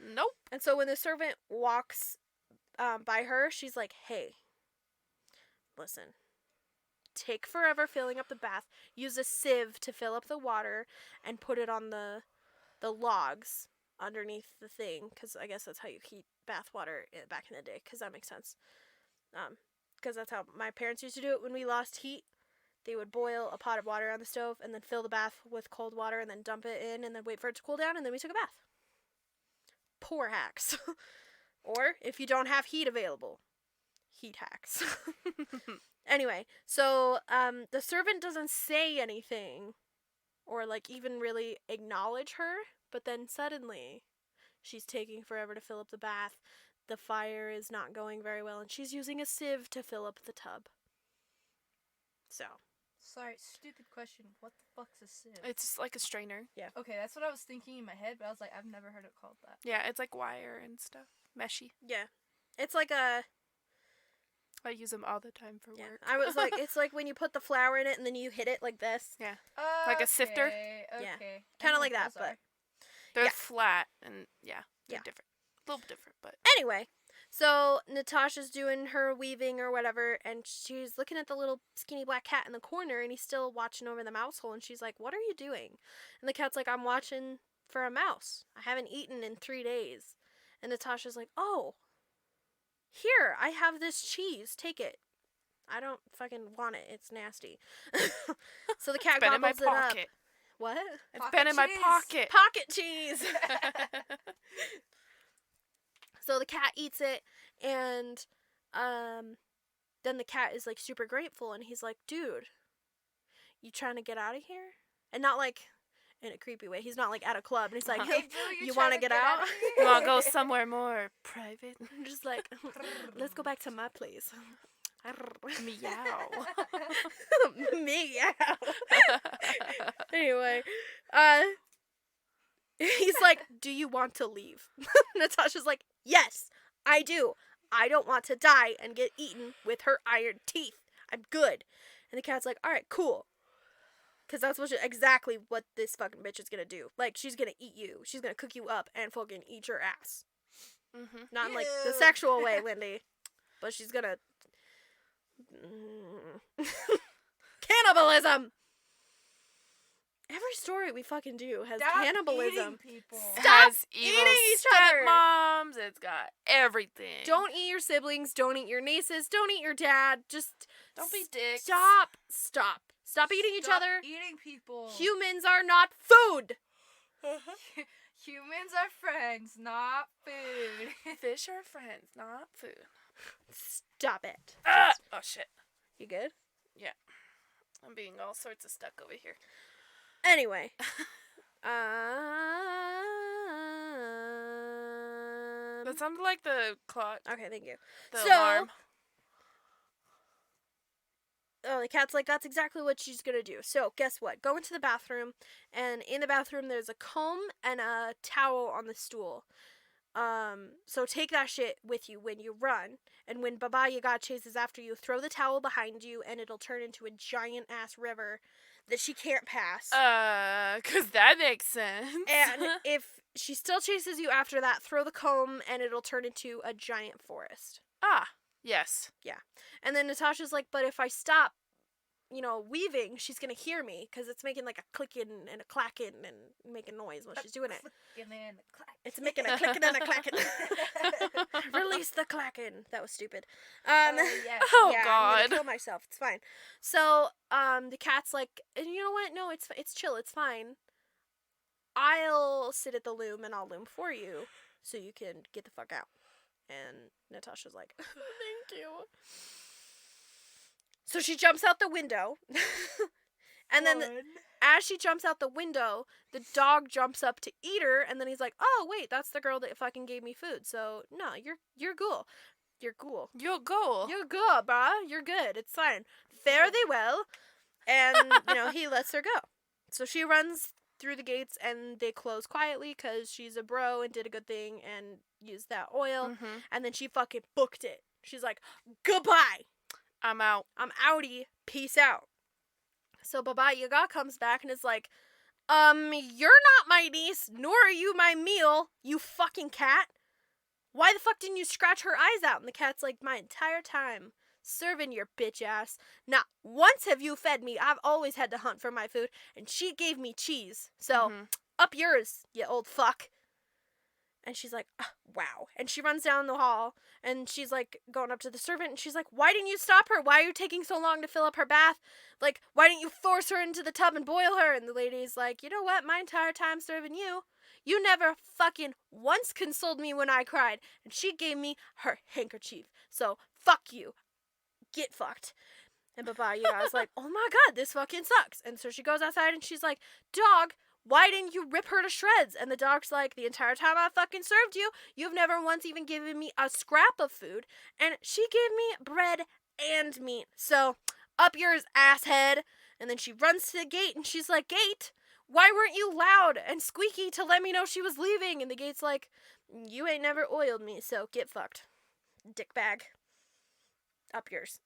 Nope. And so when the servant walks by her, she's like, hey, listen. Take forever filling up the bath. Use a sieve to fill up the water and put it on the logs underneath the thing, because I guess that's how you heat bath water back in the day, because that makes sense. Because that's how my parents used to do it when we lost heat. They would boil a pot of water on the stove and then fill the bath with cold water and then dump it in and then wait for it to cool down, and then we took a bath. Poor hacks. Or if you don't have heat available, heat hacks. Anyway, so the servant doesn't say anything or like even really acknowledge her, but then suddenly she's taking forever to fill up the bath. The fire is not going very well, and she's using a sieve to fill up the tub. So, Sorry, stupid question. What the fuck's a sieve? It's like a strainer. Okay, that's what I was thinking in my head, but I was like, I've never heard it called that. Yeah, it's like wire and stuff. Meshy. yeah. It's like a I use them all the time for yeah. work. I was like, it's like when you put the flour in it and then you hit it like this. Like a sifter? Okay. Yeah. I Kinda know like what that, those are. They're yeah. flat and they're Yeah. different. A little different, but Anyway, so Natasha's doing her weaving or whatever, and she's looking at the little skinny black cat in the corner, and he's still watching over the mouse hole, and she's like, what are you doing? And the cat's like, I'm watching for a mouse. I haven't eaten in 3 days. And Natasha's like, oh, here, I have this cheese. Take it. I don't fucking want it. It's nasty. So the cat it's been in my gobbles it up. pocket. What? It's Pocket been in my cheese. pocket. Pocket cheese. So the cat eats it, and then the cat is like super grateful, and he's like, dude, you trying to get out of here? And not like in a creepy way. He's not like at a club, and he's like, Hey, hey, Drew, you trying want to get out? You want to go somewhere more private? I'm just like, let's go back to my place. Meow. Meow. Anyway, he's like, do you want to leave? Natasha's like, yes, I do. I don't want to die and get eaten with her iron teeth. I'm good. And the cat's like, all right, cool. Because that's exactly what this fucking bitch is going to do. Like, she's going to eat you. She's going to cook you up and fucking eat your ass. Mm-hmm. Not in, like, the Ew. sexual way, Lindy. But she's going to... Cannibalism! Every story we fucking do has Stop cannibalism. eating people. Stop Has evil eating each other. stepmoms. It's got everything. Don't eat your siblings. Don't eat your nieces. Don't eat your dad. Just Don't be dicks. Stop. Stop eating each Stop other. eating people. Humans are not food. Humans are friends, not food. Fish are friends, not food. Stop it. Ah! Oh shit. You good? I'm being all sorts of stuck over here. Anyway. That sounded like the clock. Okay, thank you. The So- alarm. Oh, the cat's like, that's exactly what she's gonna do. So, guess what? Go into the bathroom, and in the bathroom, there's a comb and a towel on the stool. So take that shit with you when you run, and when Baba Yaga chases after you, throw the towel behind you, and it'll turn into a giant-ass river that she can't pass. 'Cause that makes sense. And if she still chases you after that, throw the comb, and it'll turn into a giant forest. Yes. And then Natasha's like, but if I stop, weaving, she's gonna hear me because it's making like a clicking and a clacking and making noise while she's doing it. Clicking and a clack. It's making a clicking and a clacking. Release the clacking. That was stupid. Yeah. Oh, yeah, I'm God. gonna kill myself. It's fine. So, the cat's like, and you know what? No, it's chill. It's fine. I'll sit at the loom and I'll loom for you, so you can get the fuck out. And Natasha's like, thank you. So she jumps out the window, and then as she jumps out the window, the dog jumps up to eat her, and then he's like, "Oh wait, that's the girl that fucking gave me food. So no, you're cool. You're cool. You'll go. You're good, bruh. You're good. It's fine. Fare thee well." And he lets her go. So she runs through the gates, and they close quietly because she's a bro and did a good thing and used that oil. Mhm. And then she fucking booked it. She's like, "Goodbye. I'm out. I'm outie. Peace out." So Baba Yaga comes back and is like, you're not my niece, nor are you my meal, you fucking cat. Why the fuck didn't you scratch her eyes out? And the cat's like, my entire time serving your bitch ass. Not once have you fed me. I've always had to hunt for my food, and she gave me cheese. So, Mhm. up yours, you old fuck. And she's like, wow. And she runs down the hall, and she's like going up to the servant, and she's like, why didn't you stop her? Why are you taking so long to fill up her bath? Like, why didn't you force her into the tub and boil her? And the lady's like, you know what? My entire time serving you, you never fucking once consoled me when I cried, and she gave me her handkerchief. So, fuck you. Get fucked. And Baba Yaga's like, oh my god, this fucking sucks. And so she goes outside, and she's like, dog, why didn't you rip her to shreds? And the dog's like, the entire time I fucking served you, you've never once even given me a scrap of food. And she gave me bread and meat. So, up yours, asshead. And then she runs to the gate, and she's like, gate, why weren't you loud and squeaky to let me know she was leaving? And the gate's like, you ain't never oiled me, so get fucked. Dickbag. Up yours.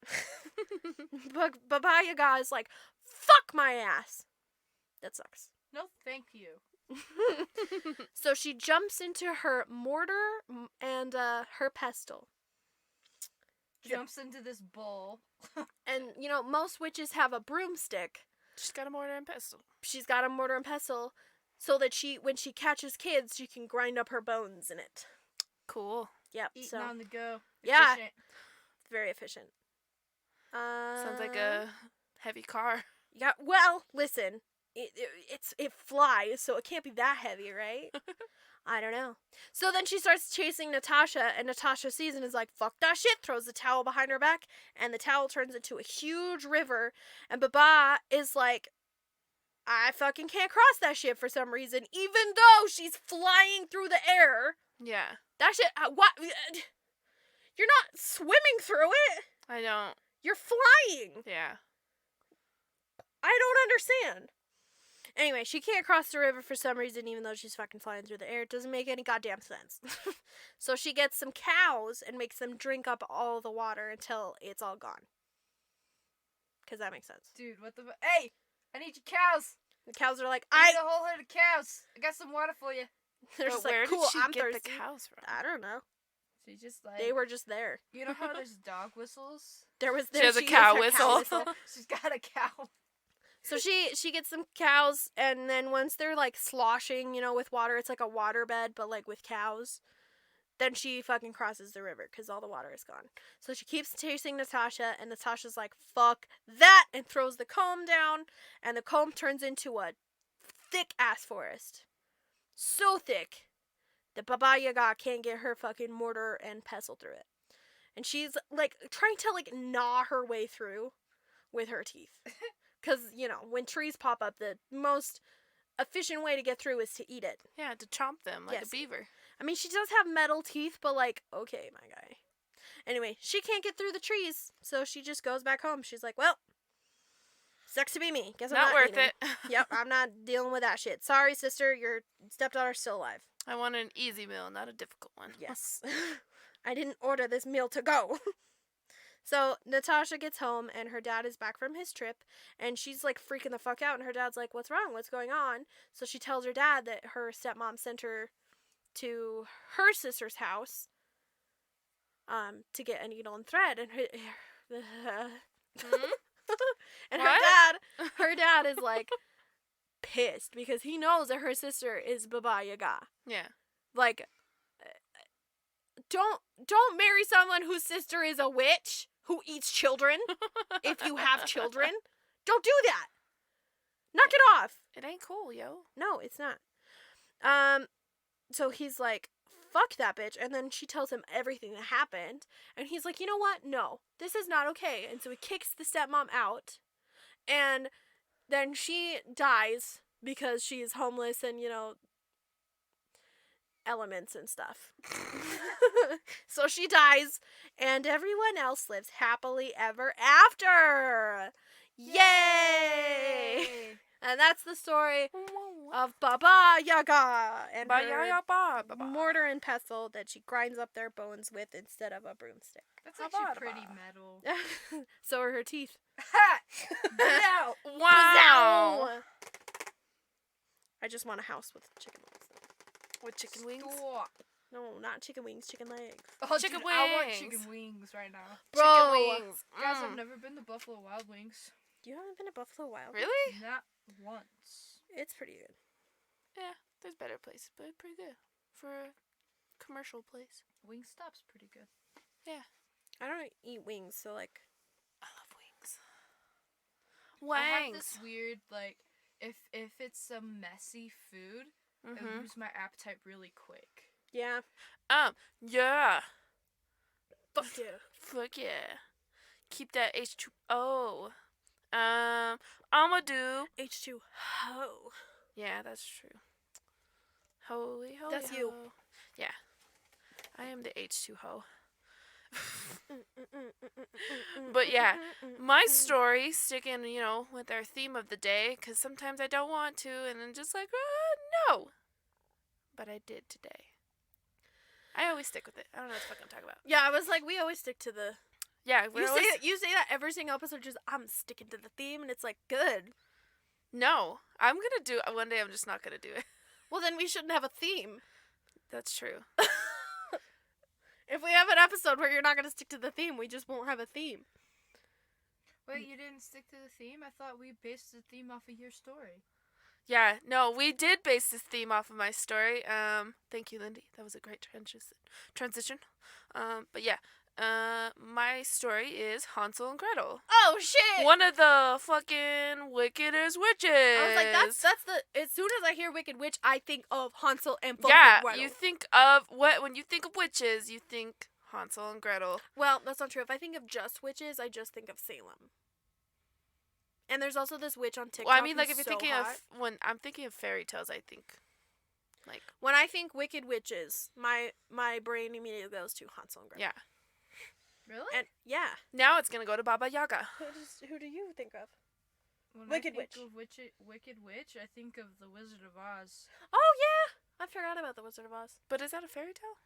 Baba Yaga is like, fuck my ass. That sucks. No, thank you. So she jumps into her mortar and her pestle. Jumps into this bowl. And, most witches have a broomstick. She's got a mortar and pestle. She's got a mortar and pestle so that when she catches kids, she can grind up her bones in it. Cool. Yep. Eating So, on the go. Yeah. Efficient. very efficient. Sounds like a heavy car. Yeah, well, listen. It flies, so it can't be that heavy, right? I don't know. So then she starts chasing Natasha, and Natasha sees and is like, fuck that shit, throws the towel behind her back, and the towel turns into a huge river, and Baba is like, I fucking can't cross that shit for some reason, even though she's flying through the air. Yeah. That shit, what? You're not swimming through it. I don't. You're flying. Yeah. I don't understand. Anyway, she can't cross the river for some reason, even though she's fucking flying through the air. It doesn't make any goddamn sense. So she gets some cows and makes them drink up all the water until it's all gone. Because that makes sense. Dude, what the... Hey! I need your cows! The cows are like, I need a whole herd of cows! I got some water for you. They're But just where like, cool, did she I'm get thirsty. the cows from? I don't know. She's just like... They were just there. You know how there's dog whistles? There was She has a used cow her whistle. She's got a cow. So she gets some cows, and then once they're like sloshing, with water, it's like a water bed, but like with cows. Then she fucking crosses the river because all the water is gone. So she keeps chasing Natasha, and Natasha's like, fuck that, and throws the comb down, and the comb turns into a thick ass forest. So thick that Baba Yaga can't get her fucking mortar and pestle through it. And she's like trying to like gnaw her way through with her teeth. Because, when trees pop up, the most efficient way to get through is to eat it. Yeah, to chomp them like Yes. a beaver. I mean, she does have metal teeth, but like, okay, my guy. Anyway, she can't get through the trees, so she just goes back home. She's like, well, sucks to be me. Guess I'm Not not worth eating. it. Yep, I'm not dealing with that shit. Sorry, sister, your stepdaughter's still alive. I want an easy meal, not a difficult one. Yes. I didn't order this meal to go. So Natasha gets home and her dad is back from his trip and she's like freaking the fuck out and her dad's like, what's wrong? What's going on? So she tells her dad that her stepmom sent her to her sister's house to get a needle and thread and and What? her dad is like pissed because he knows that her sister is Baba Yaga. Yeah. Like, don't marry someone whose sister is a witch who eats children. If you have children, don't do that. Knock it off. It ain't cool, yo. No, it's not. So he's like, fuck that bitch. And then she tells him everything that happened. And he's like, you know what? No, this is not okay. And so he kicks the stepmom out. And then she dies because she's homeless and, you know, elements and stuff. So she dies. And everyone else lives happily ever after. Yay! And that's the story of Baba Yaga and her mortar and pestle that she grinds up their bones with instead of a broomstick. That's actually pretty metal. So are her teeth. Now. Wow. I just want a house with chicken legs. With chicken wings? Stop. No, not chicken wings, chicken legs. Oh, Chicken dude, I want wings. chicken wings right now. Bro. Chicken wings. Guys, I've never been to Buffalo Wild Wings. You haven't been to Buffalo Wild? Really? Not once. It's pretty good. Yeah, there's better places, but pretty good for a commercial place. Wingstop's pretty good. I don't eat wings, so like, I love wings. I have Wangs. this weird, like, if it's some messy food, I Mhm. lose my appetite really quick. yeah. Yeah. Fuck yeah. Fuck yeah. Keep that H2O. I'ma do. H2O. Yeah, that's true. Holy, holy. That's you. ho. Yeah. I am the H2O. But yeah, my story, sticking, you know, with our theme of the day, because sometimes I don't want to, and I'm just like, no. But I did today. I always stick with it. I don't know what the fuck I'm talking about. Yeah, I was like, we always stick to the. Yeah, we're always... You say that every single episode. Just I'm sticking to the theme, and it's like good. No, I'm gonna do it. One day I'm just not gonna do it. Well, then we shouldn't have a theme. That's true. If we have an episode where you're not gonna stick to the theme, we just won't have a theme. Wait, you didn't stick to the theme? I thought we based the theme off of your story. Yeah, no, we did base this theme off of my story. Thank you, Lindy. That was a great transition. But yeah, my story is Hansel and Gretel. Oh shit! One of the fucking wickedest witches. I was like, that's the. As soon as I hear Wicked Witch, I think of Hansel and fucking Yeah, Gretel. you think of when you think of witches, you think Hansel and Gretel. Well, that's not true. If I think of just witches, I just think of Salem. And there's also this witch on TikTok. Well, I mean, like who's if you're so thinking hot. of when I'm thinking of fairy tales, I think like When I think Wicked Witches, my brain immediately goes to Hansel and Gretel. yeah. Really? And yeah, Now it's gonna go to Baba Yaga. who do you think of? When Wicked I think Witch. of Wicked Witch, I think of the Wizard of Oz. Oh yeah, I forgot about the Wizard of Oz. But is that a fairy tale?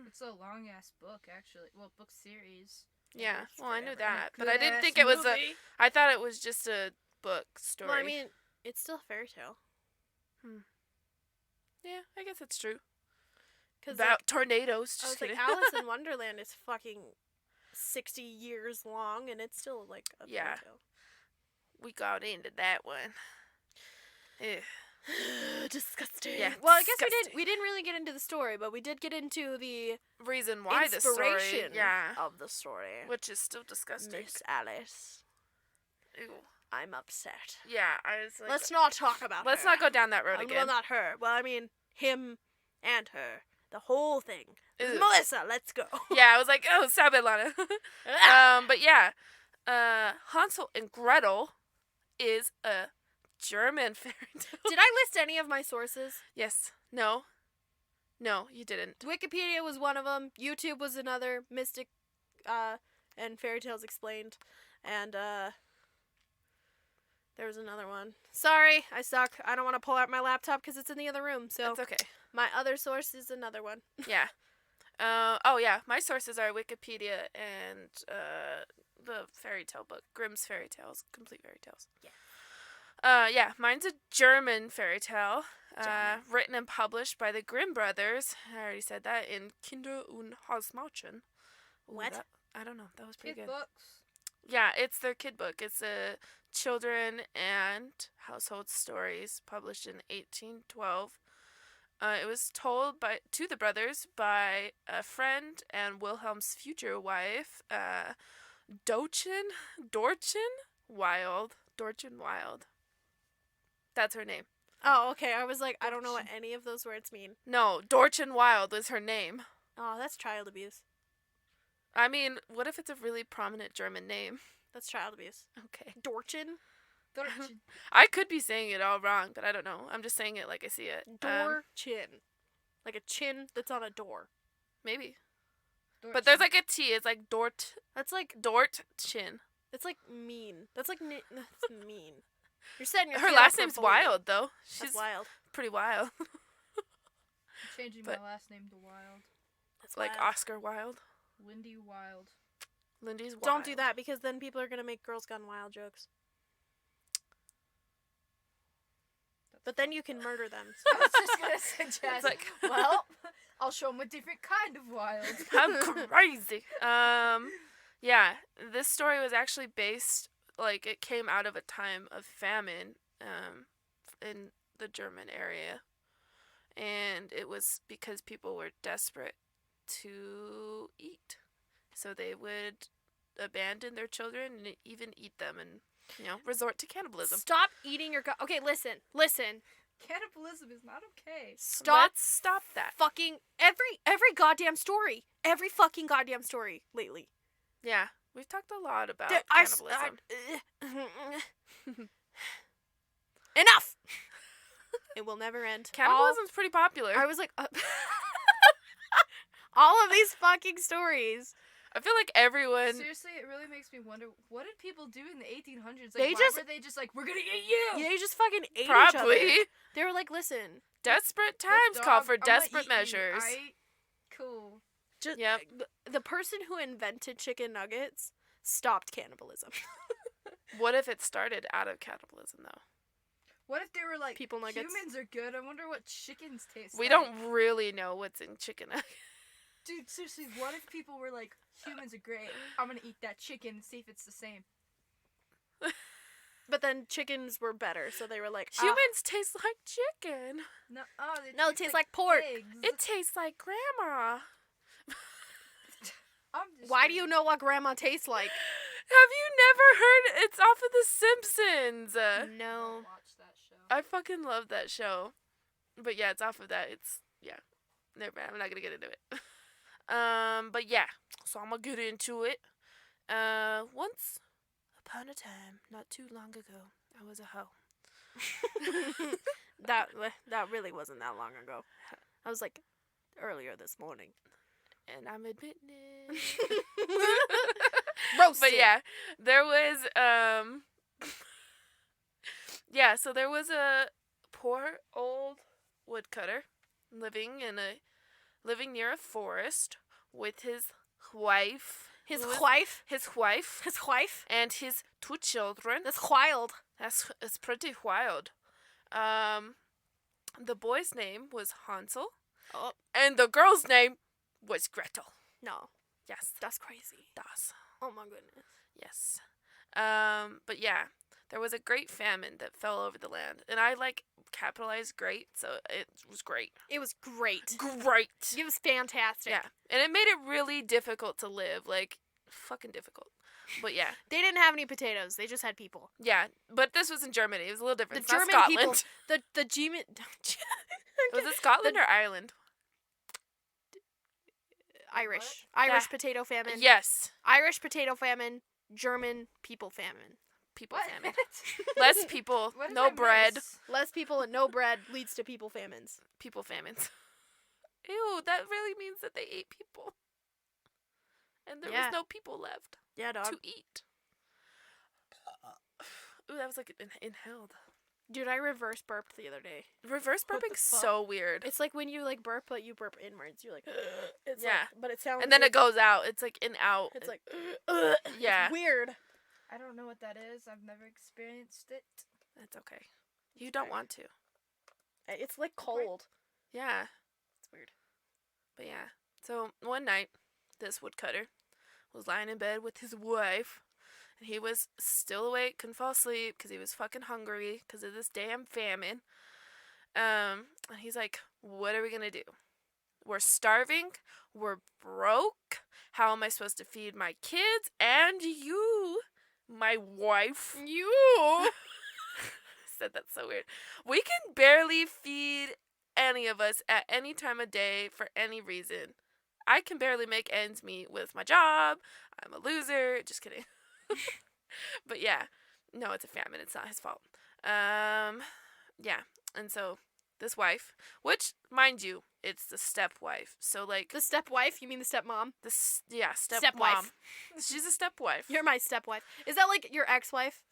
It's a long ass book, actually. Well, book series. Yeah. it's Well, I knew forever. that, but I didn't Good-ass think it was a. movie. I thought it was just a book story. Well, I mean, it's still a fairy tale. yeah, I guess it's true. Cause About tornadoes. I Just was like, kidding. Alice in Wonderland is fucking 60 years long, and it's still like a Yeah. fairy tale. We got into that one. Ew. Disgusting. Yeah, Well, I guess disgusting. we didn't really get into the story, but we did get into the Reason why the story. inspiration Yeah. of the story. Which is still disgusting. Miss Alice, Ew. I'm upset. Yeah, I was like. Let's not talk about Let's her. not go down that road Well, again. not her. Well, I mean, him and her. The whole thing. Ew. Melissa, let's go. Yeah, I was like, oh, stop it, Lana. But yeah, Hansel and Gretel is a German fairy tale. Did I list any of my sources? Yes. No. No, you didn't. Wikipedia was one of them. YouTube was another. Mystic, and Fairy Tales Explained, and there was another one. Sorry, I suck. I don't want to pull out my laptop because it's in the other room. So That's okay. my other source is another one. Yeah. Oh yeah, my sources are Wikipedia and the fairy tale book, Grimm's Fairy Tales, Complete Fairy Tales. Yeah, mine's a German fairy tale, written and published by the Grimm brothers. I already said that in Kinder und Hausmärchen. What? I don't know. That was pretty Kid good. books. Yeah, it's their kid book. It's a children and household stories published in 1812. It was told to the brothers by a friend and Wilhelm's future wife, Dorchen Wild. That's her name. Oh, okay. I was like, I don't know what any of those words mean. No, Dorchen Wild was her name. Oh, that's child abuse. I mean, what if it's a really prominent German name? That's child abuse. Okay. Dorchen? I could be saying it all wrong, but I don't know. I'm just saying it like I see it. Dorchin. Like a chin that's on a door. Maybe. But there's like a T. It's like Dort chin. It's like mean. That's like that's mean. You're setting your Her kid last up for name's bullying. Wild, though. She's That's wild. pretty wild. I'm changing But- my last name to Wild. That's Like wild. Oscar Wilde. Lindy Wild. Lindy's Wild. Don't do that because then people are gonna make Girls Gone Wild jokes. But then you can murder them. I was just gonna suggest. It's like, well, I'll show them a different kind of wild. I'm crazy. Yeah, this story was actually based, like, it came out of a time of famine, in the German area. And it was because people were desperate to eat. So they would abandon their children and even eat them and, resort to cannibalism. Stop eating your Okay, listen. Cannibalism is not okay. Stop Let's stop that. fucking every goddamn story. Every fucking goddamn story lately. Yeah, we've talked a lot about I- cannibalism. Enough. It will never end. Cannibalism's pretty popular. I was like, all of these fucking stories. I feel like everyone. Seriously, it really makes me wonder, what did people do in the 1800s? Like, They why just- were they just like, we're gonna eat you? Yeah, they just fucking ate each Probably. other. They were like, listen, Desperate Look, times call dog, for I'm gonna desperate eat you. measures. Cool. just Yep. the person who invented chicken nuggets stopped cannibalism. What if it started out of cannibalism, though? What if they were like, People nuggets. humans are good, I wonder what chickens taste We like. don't really know what's in chicken nuggets. Dude, seriously, what if people were like, humans are great, I'm gonna eat that chicken and see if it's the same. But then chickens were better, so they were like, Humans taste like chicken. No, they No, it tastes like pork. pigs. It tastes like grandma. I'm just why do saying. you know what grandma tastes like? Have you never heard? It's off of The Simpsons. I No. watch that show. I fucking love that show. But yeah, it's off of that. Never mind. I'm not gonna get into it. But yeah, so I'm gonna get into it. Once upon a time, not too long ago, I was a hoe. that really wasn't that long ago. I was like earlier this morning. And I'm admitting it. Roasted. But yeah, there was so there was a poor old woodcutter living near a forest with his wife. His who was- wife. His wife. His wife. And his 2 children. That's wild. It's pretty wild. The boy's name was Hansel. Oh. And the girl's name was Gretel. No, Yes. that's crazy. Das. Oh my goodness. Yes. But yeah, there was a great famine that fell over the land. And I capitalized great, so it was great. It was great. Great. It was fantastic. Yeah. And it made it really difficult to live. Fucking difficult. But yeah. They didn't have any potatoes. They just had people. Yeah. But this was in Germany. It was a little different. The It's not German Scotland. people. The German. Was it Scotland or Ireland? Irish. Irish Yeah. potato famine. Yes. Irish potato famine. German people famine. People What? famine. Less people, What did no I bread. miss? Less people and no bread leads to people famines. People famines. Ew, that really means that they ate people. And there Yeah. was no people left Yeah, dog. to eat. Ooh, that was like inhaled. Dude, I reverse burped the other day. Reverse What the burping's fuck? so weird. It's like when you like burp, but you burp inwards. You're like, it's Yeah. like, but it sounds. And then it goes out. It's like in out. It's like, Yeah. It's weird. I don't know what that is. I've never experienced it. That's okay. You don't want to. It's like cold. Yeah. It's weird. But yeah. So one night, this woodcutter was lying in bed with his wife. And he was still awake, couldn't fall asleep because he was fucking hungry because of this damn famine. And he's like, what are we going to do? We're starving. We're broke. How am I supposed to feed my kids and you, my wife? You. Said that so weird. We can barely feed any of us at any time of day for any reason. I can barely make ends meet with my job. I'm a loser. Just kidding. But yeah, no, it's a famine. It's not his fault. Yeah, and so this wife, which mind you, it's the stepwife. So like The stepwife? You mean the stepmom? this, yeah, Stepwife. She's a stepwife. You're my stepwife. Is that like your ex-wife?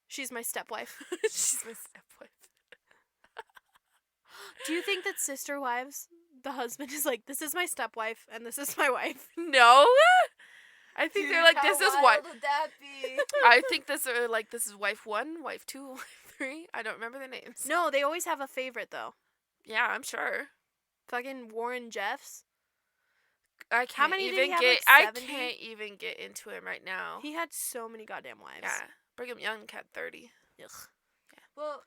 She's my stepwife. She's my stepwife. Do you think that sister wives, the husband is like, this is my stepwife and this is my wife? No, I think they're like, this is what. would that be? I think this are like, this is wife 1, wife 2, wife 3. I don't remember their names. No, they always have a favorite though. Yeah, I'm sure. Fucking Warren Jeffs. I can't How many did even he have, get. like, I 70? can't even get into him right now. He had so many goddamn wives. Yeah, Brigham Young had 30. Ugh. Well,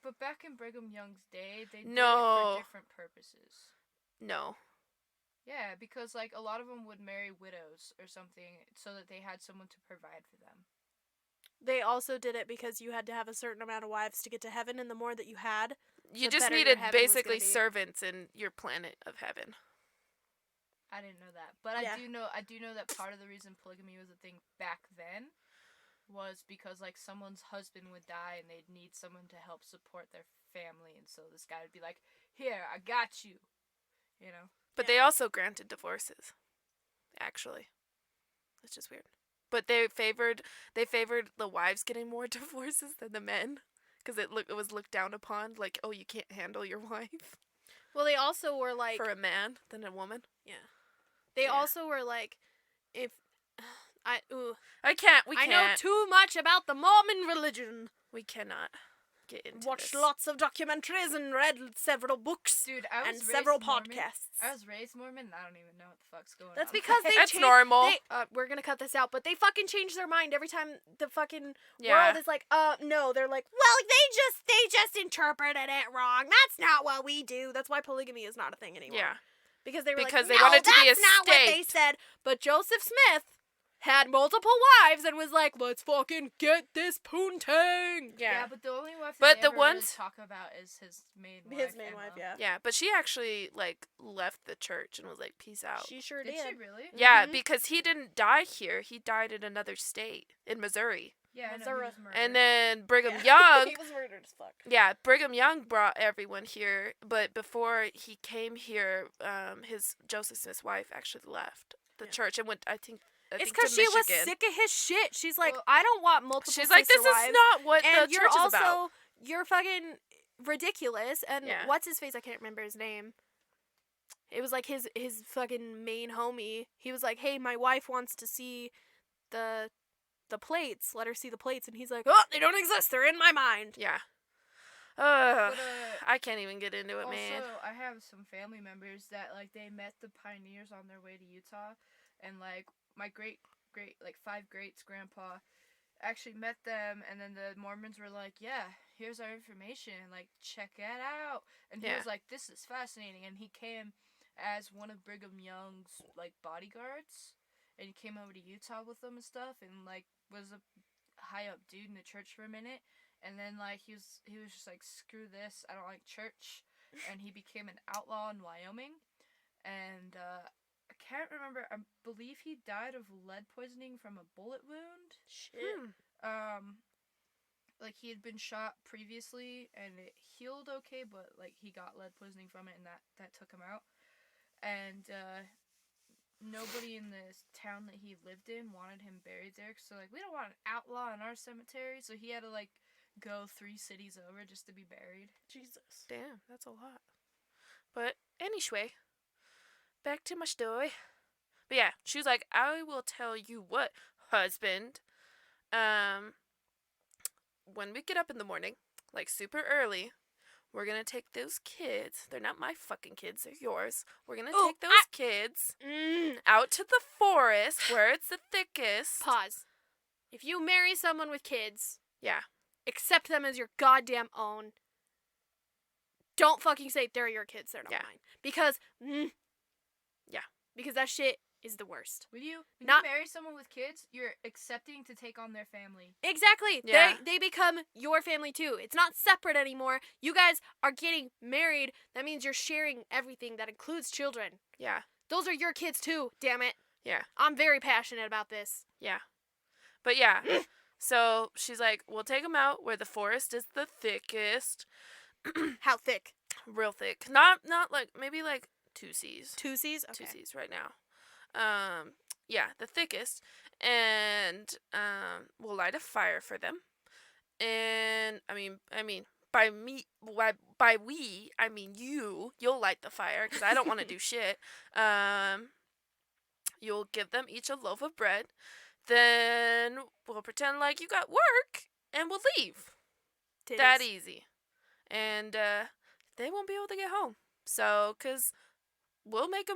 but back in Brigham Young's day, they did it No. for different purposes. No. Yeah, because like a lot of them would marry widows or something so that they had someone to provide for them. They also did it because you had to have a certain amount of wives to get to heaven, and the more that you had, You The just better your needed heaven was basically gonna be. servants in your planet of heaven. I didn't know that, but Yeah. I do know that part of the reason polygamy was a thing back then was because like someone's husband would die and they'd need someone to help support their family, and so this guy would be like, "Here, I got you," you know. But they also granted divorces. Actually, it's just weird. But they favored the wives getting more divorces than the men, because it was looked down upon. Like, oh, you can't handle your wife well, they also were like, for a man than a woman. they yeah. also were like, if I can't. We I can't. know too much about the Mormon religion. We cannot get into Watched this. lots of documentaries and read several books Dude, I was and raised several Mormon. podcasts. I was raised Mormon, and I don't even know what the fuck's going That's on. because they That's change- normal. we're gonna cut this out, but they fucking change their mind every time the fucking Yeah. world is like, no. They're like, well, they just interpreted it wrong. That's not what we do. That's why polygamy is not a thing anymore. Yeah. Because they were Because like, they no, wanted to be a that's not what they state. said. But Joseph Smith had multiple wives and was like, let's fucking get this poontang. Yeah. but the only wife But that they the ever ones- really talk about is his main wife. His main wife, Emma. yeah. Yeah, but she actually like left the church and was like, "Peace out." She sure Did did. she really? Yeah, Mhm. because he didn't die here. He died in another state, in Missouri. Yeah, I know, Missouri. he was murdered. And then Brigham Yeah. Young, He was murdered as fuck. yeah, Brigham Young brought everyone here, but before he came here, his Joseph Smith's wife actually left the Yeah. church and went, I think It's to because she was Michigan. sick of his shit. She's like, Well, I don't want multiple She's like, sister this wives. is not what And the you're church is also, about. you're fucking ridiculous. And Yeah. what's his face? I can't remember his name. It was like his fucking main homie. He was like, hey, my wife wants to see the plates. Let her see the plates. And he's like, oh, they don't exist. They're in my mind. Yeah. But, I can't even get into it, also, man. I have some family members that like they met the pioneers on their way to Utah, and like my great like 5 greats grandpa actually met them, and then the Mormons were like, yeah, here's our information, like check it out, and he Yeah. was like, this is fascinating, and he came as one of Brigham Young's like bodyguards, and he came over to Utah with them and stuff, and like was a high up dude in the church for a minute. And then, like, he was just like, screw this, I don't like church. And he became an outlaw in Wyoming. And, I can't remember, I believe he died of lead poisoning from a bullet wound. Shit. like he had been shot previously and it healed okay, but like he got lead poisoning from it and that took him out. And nobody in this town that he lived in wanted him buried there. So like we don't want an outlaw in our cemetery, so he had to like go 3 cities over just to be buried. Jesus. Damn, that's a lot. But anyway, back to my story. But yeah, she was like, I will tell you what, husband. When we get up in the morning, like super early, we're gonna take those kids. They're not my fucking kids, they're yours. We're gonna take those kids out to the forest where it's the thickest. Pause. If you marry someone with kids, Yeah. accept them as your goddamn own. Don't fucking say they're your kids, they're not Yeah. mine. Because, Yeah. Because that shit is the worst. When you Not- marry someone with kids, you're accepting to take on their family. Exactly. Yeah. They become your family too. It's not separate anymore. You guys are getting married. That means you're sharing everything that includes children. Yeah. Those are your kids too, damn it. Yeah. I'm very passionate about this. Yeah. But yeah. So she's like, we'll take them out where the forest is the thickest. How thick? Real thick. Not like, maybe like 2 C's. 2 C's? Okay. 2 C's right now. Yeah, the thickest. And we'll light a fire for them. And I mean by we, I mean you'll light the fire because I don't want to do shit. You'll give them each a loaf of bread. Then we'll pretend like you got work and we'll leave. Titties. That easy. And they won't be able to get home. So, cuz we'll make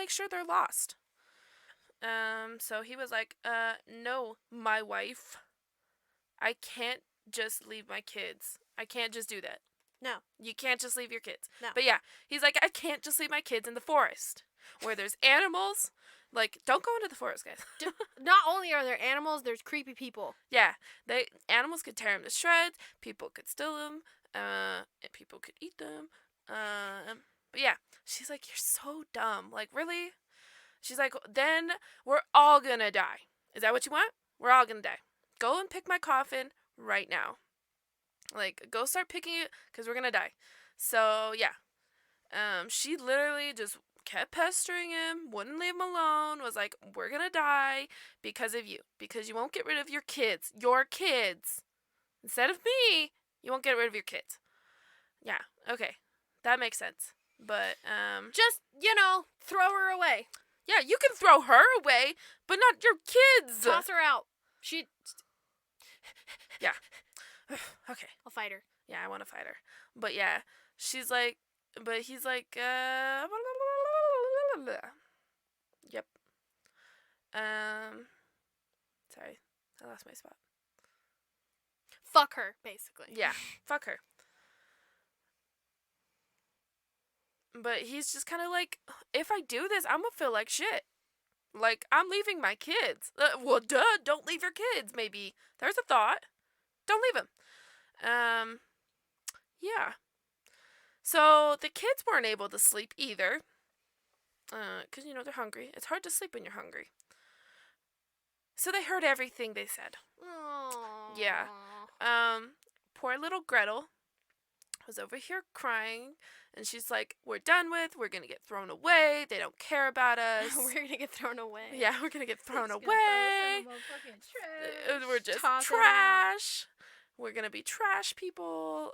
sure they're lost. So he was like, no, my wife, I can't just leave my kids. I can't just do that. No. You can't just leave your kids. No. But yeah, he's like, I can't just leave my kids in the forest where there's animals. Like, don't go into the forest, guys. Not only are there animals, there's creepy people. Yeah, animals could tear them to shreds. People could steal them. And people could eat them. But yeah, she's like, you're so dumb. Like, really? She's like, then we're all gonna die. Is that what you want? We're all gonna die. Go and pick my coffin right now. Like, go start picking it, because we're gonna die. So, yeah. She literally just kept pestering him, wouldn't leave him alone, was like, we're gonna die because of you. Because you won't get rid of your kids. Your kids. Instead of me, you won't get rid of your kids. Yeah, okay. That makes sense. But, Just, throw her away. yeah, you can throw her away, but not your kids. Toss her out. Yeah. Okay. I'll fight her. Yeah, I want to fight her. But yeah, he's like, yep. Sorry, I lost my spot. Fuck her, basically. Yeah, fuck her. But he's just kind of like, if I do this, I'm gonna feel like shit. Like, I'm leaving my kids. Well, duh, don't leave your kids, maybe. There's a thought. Don't leave them. Yeah. So, the kids weren't able to sleep either. Because, they're hungry. It's hard to sleep when you're hungry. So, they heard everything they said. Aww. Yeah. Poor little Gretel was over here crying, and she's like, we're done with, we're gonna get thrown away, they don't care about us. We're gonna get thrown away. Yeah, we're gonna get thrown Just gonna away. throw us in the motherfucking trash. We're just Toss it out. trash. We're gonna be trash people.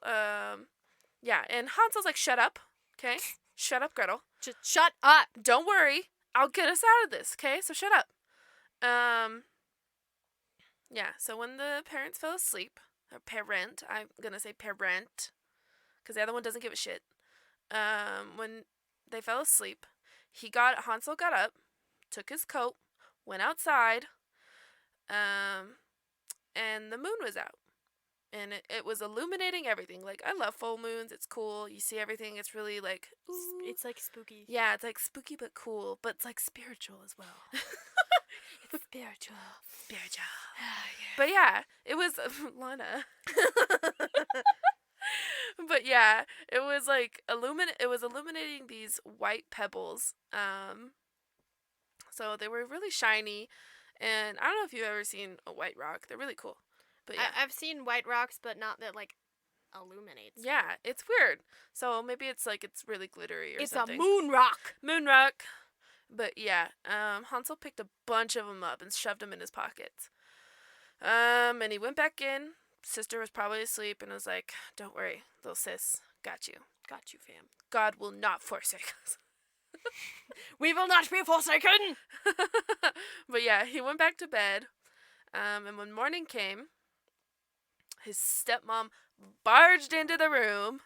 Yeah, and Hansel's like, shut up, okay? Shut up, Gretel. Just shut up. Don't worry, I'll get us out of this, okay? So shut up. Yeah, so when the parents fell asleep, or parent, I'm gonna say parent, because the other one doesn't give a shit. When they fell asleep, Hansel got up, took his coat, went outside, and the moon was out. And it was illuminating everything. Like, I love full moons. It's cool. You see everything. It's really, like, ooh. It's like spooky. Yeah, it's, like, spooky but cool. But it's, like, spiritual as well. It's spiritual. Spiritual. But, yeah, it was... Lana. But, yeah, it was, like, illuminating these white pebbles. So, they were really shiny. And I don't know if you've ever seen a white rock. They're really cool. But yeah. I've seen white rocks, but not that like illuminates. Yeah, it's weird. So maybe it's like it's really glittery or It's something. a moon rock. Moon rock. But yeah, Hansel picked a bunch of them up and shoved them in his pockets. And he went back in. Sister was probably asleep and was like, "Don't worry, little sis, got you. Got you, fam. God will not forsake us." We will not be forsaken. But yeah, he went back to bed. And when morning came, his stepmom barged into the room.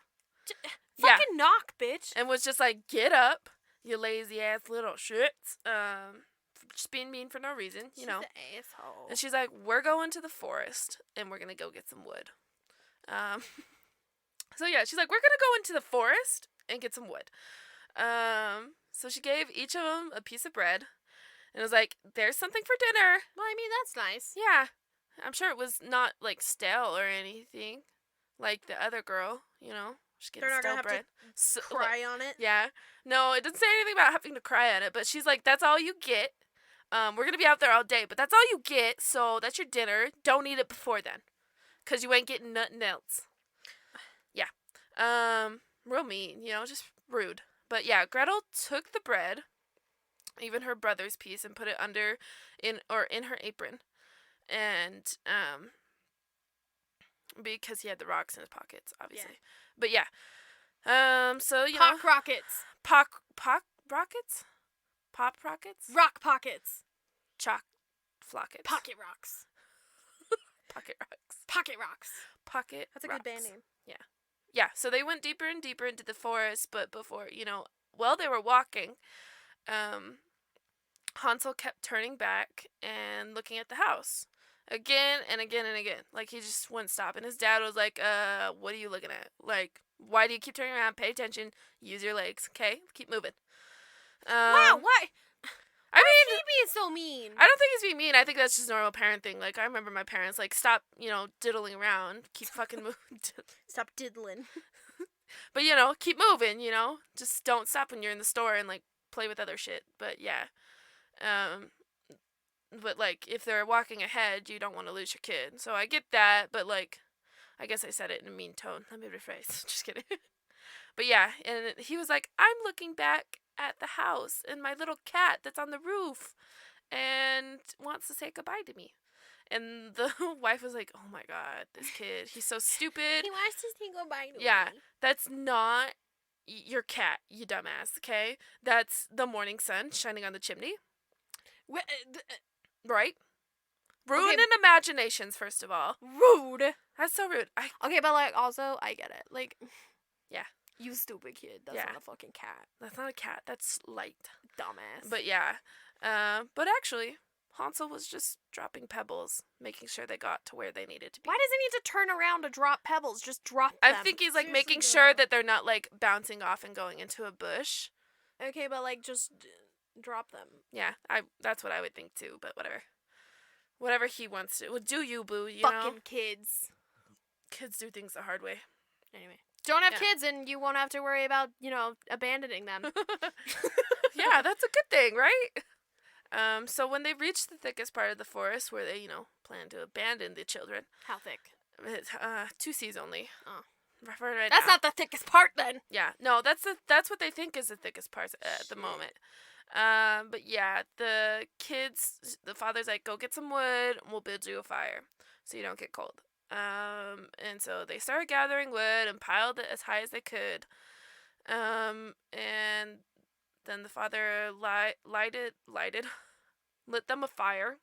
Yeah. Fucking knock, bitch. And was just like, "Get up, you lazy ass little shits." Just being mean for no reason, you know. She's an asshole. And she's like, "We're going to the forest and we're gonna go get some wood." So yeah, she's like, "We're gonna go into the forest and get some wood." So she gave each of them a piece of bread and was like, "There's something for dinner." Well, I mean, that's nice. Yeah, I'm sure it was not like stale or anything, like the other girl, you know. She's getting They're not stale gonna have bread. to cry on it. Yeah. No, it doesn't say anything about having to cry on it, but she's like, "That's all you get. We're gonna be out there all day, but that's all you get, so that's your dinner. Don't eat it before then, 'cause you ain't getting nothing else." Yeah. Real mean, you know, just rude. But yeah, Gretel took the bread, even her brother's piece, and put it in her apron. And because he had the rocks in his pockets, obviously. Yeah. But yeah. So you Pock know, rockets. Pock rockets? Pop rockets? Rock pockets. Chalk flockets. Pocket rocks. Pocket rocks. Pocket rocks. Pocket That's a rocks. good band name. Yeah, so they went deeper and deeper into the forest, but before, while they were walking, Hansel kept turning back and looking at the house. Again and again and again. Like, he just wouldn't stop. And his dad was like, what are you looking at? Like, why do you keep turning around? Pay attention. Use your legs, okay? Keep moving. Wow, why? I mean, He being so mean. I don't think he's being mean. I think that's just normal parenting. Like, I remember my parents, like, stop, diddling around. Keep fucking moving. Stop diddling. But, keep moving, Just don't stop when you're in the store and, like, play with other shit. But, yeah. But, like, if they're walking ahead, you don't want to lose your kid. So I get that, but, like, I guess I said it in a mean tone. Let me rephrase. Just kidding. But, yeah, and he was like, "I'm looking back at the house and my little cat that's on the roof and wants to say goodbye to me." And the wife was like, "Oh my God, this kid, he's so stupid." He wants to say goodbye to Yeah, me. that's not your cat, you dumbass, okay? That's the morning sun shining on the chimney, right? Ruining imaginations, first of all. Rude. That's so rude. Okay, but, like, also, I get it. Like, Yeah. you stupid kid. That's Yeah. not a fucking cat. That's not a cat, that's light. Dumbass. But yeah, but actually, Hansel was just dropping pebbles, making sure they got to where they needed to be. Why does he need to turn around to drop pebbles? Just drop I them. think he's like Seriously, making though. sure that they're not like bouncing off and going into a bush. Okay, but, like, just drop them. Yeah, that's what I would think too, but whatever he wants to. Well, do you, boo, Fucking kids. Kids do things the hard way. Anyway. Don't have Yeah. kids and you won't have to worry about, abandoning them. Yeah, that's a good thing, right? So when they reached the thickest part of the forest where they, plan to abandon the children, How thick? it's 2 Cs only. Oh. Right That's now. not the thickest part, then. Yeah, no, that's what they think is the thickest part at the moment. But yeah, the father's like, "Go get some wood, and we'll build you a fire, so you don't get cold." And so they started gathering wood and piled it as high as they could. And then the father lit them a fire.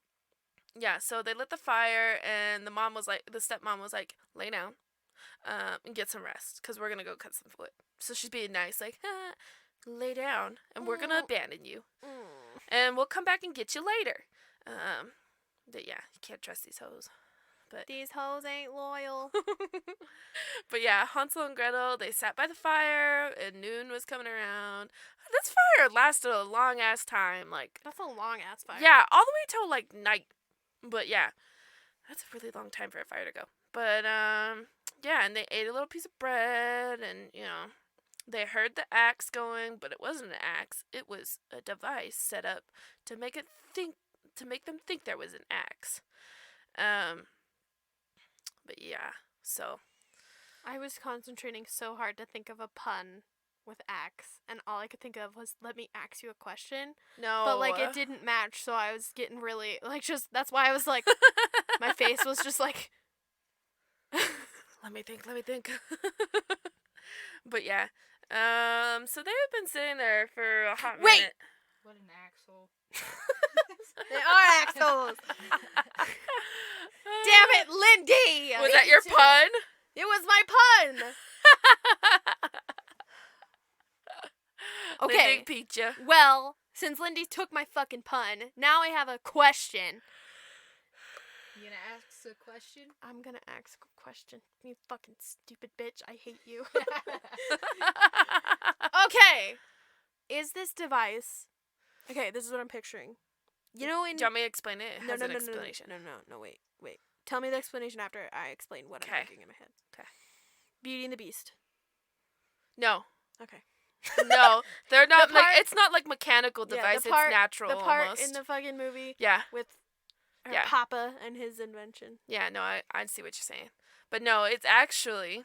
Yeah, so they lit the fire, and the stepmom was like, "Lay down, and get some rest, cause we're gonna go cut some wood." So she's being nice, like, "Lay down, and we're gonna abandon you, and we'll come back and get you later." But yeah, you can't trust these hoes. But These hoes ain't loyal. but yeah, Hansel and Gretel, they sat by the fire, and noon was coming around. This fire lasted a long ass time, like, That's a long ass fire. yeah, all the way till like night. But yeah, that's a really long time for a fire to go. But yeah, and they ate a little piece of bread, and they heard the axe going, but it wasn't an axe. It was a device set up to make them think there was an axe. But yeah, so. I was concentrating so hard to think of a pun with axe, and all I could think of was, let me ask you a question. No. But, like, it didn't match, so I was getting really, like, just, that's why I was, like, my face was just, like. Let me think. But yeah. So they've been sitting there for a hot Wait! minute. What an axle. They are assholes. Damn it, Lindy! Was that your pun? It was my pun! Okay. Lindy peeked ya. Well, since Lindy took my fucking pun, now I have a question. You gonna ask a question? I'm gonna ask a question. You fucking stupid bitch. I hate you. Okay. Is this device... Okay, this is what I'm picturing. You know in... Do you want me to explain it? It has an explanation. No, wait. Tell me the explanation after I explain what I'm thinking in my head. Okay. Beauty and the Beast. No. Okay. No, they're not. The part- it's not like mechanical device. the part, it's natural. The part almost. in the fucking movie Yeah. with her Yeah. Papa and his invention. Yeah. No, I see what you're saying, but no, it's actually.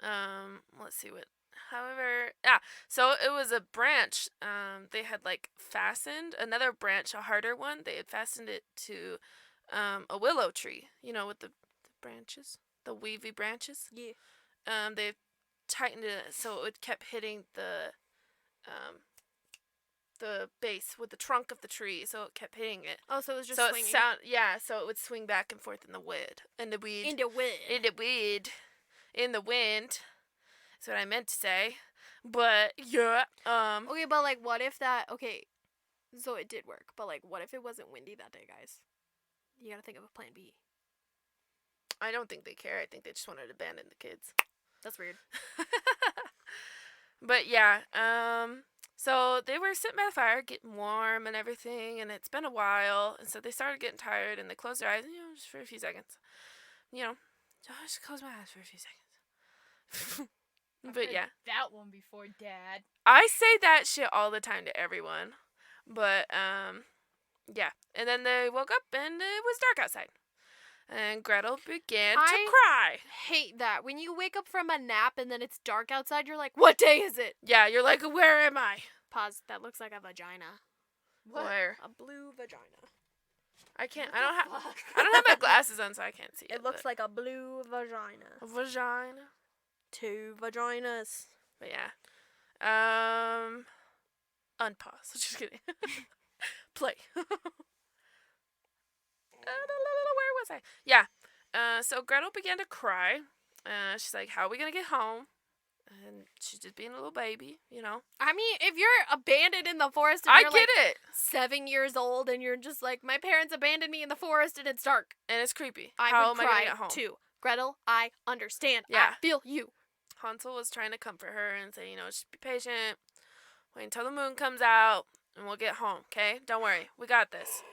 Let's see what. However, so it was a branch. They had like fastened another branch, a harder one. They had fastened it to, a willow tree. You know, with the branches, the wavy branches. Yeah. They tightened it so it kept hitting the base with the trunk of the tree, so it kept hitting it. Oh, so it was just So swinging. so it would swing back and forth in the wind. In the wind. In the wind. That's what I meant to say. But yeah, Okay, but like, what if that? Okay, so it did work, but like, what if it wasn't windy that day, guys? You gotta think of a plan B. I don't think they care. I think they just wanted to abandon the kids. That's weird. But yeah, so they were sitting by the fire, getting warm and everything, and it's been a while, and so they started getting tired, and they closed their eyes, just for a few seconds. Just close my eyes for a few seconds. But yeah. That one before, Dad. I say that shit all the time to everyone. But, yeah. And then they woke up, and it was dark outside. And Gretel began to cry. Hate that. When you wake up from a nap and then it's dark outside, you're like, what day is it? Yeah, you're like, where am I? Pause. That looks like a vagina. What? Where? A blue vagina. I can't. I don't have my glasses on, so I can't see it. It looks like a blue vagina. a vagina. 2 vaginas. But yeah. Unpause. Just kidding. Play. Where was I? Yeah. So Gretel began to cry. She's like, how are we going to get home? And she's just being a little baby, I mean, if you're abandoned in the forest and I you're get like it. 7 years old and you're just like, my parents abandoned me in the forest and it's dark. And it's creepy. I How would am I going cry to get home? too. Gretel, I understand. Yeah. I feel you. Hansel was trying to comfort her and say, just be patient. Wait until the moon comes out and we'll get home, okay? Don't worry. We got this.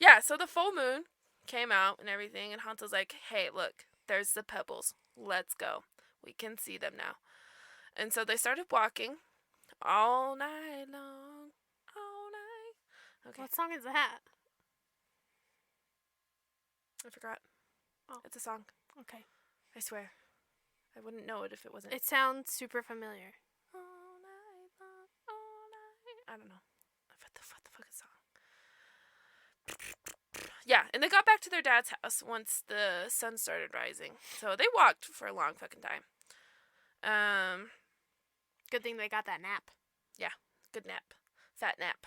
Yeah, so the full moon came out and everything, and Hansel's like, hey, look, there's the pebbles. Let's go. We can see them now. And so they started walking all night long. All night. Okay. What song is that? I forgot. Oh. It's a song. Okay. I swear. I wouldn't know it if it wasn't. It sounds super familiar. All night long, all night. I don't know. What the fuck is song? Yeah, and they got back to their dad's house once the sun started rising. So they walked for a long fucking time. Good thing they got that nap. Good nap. Fat nap.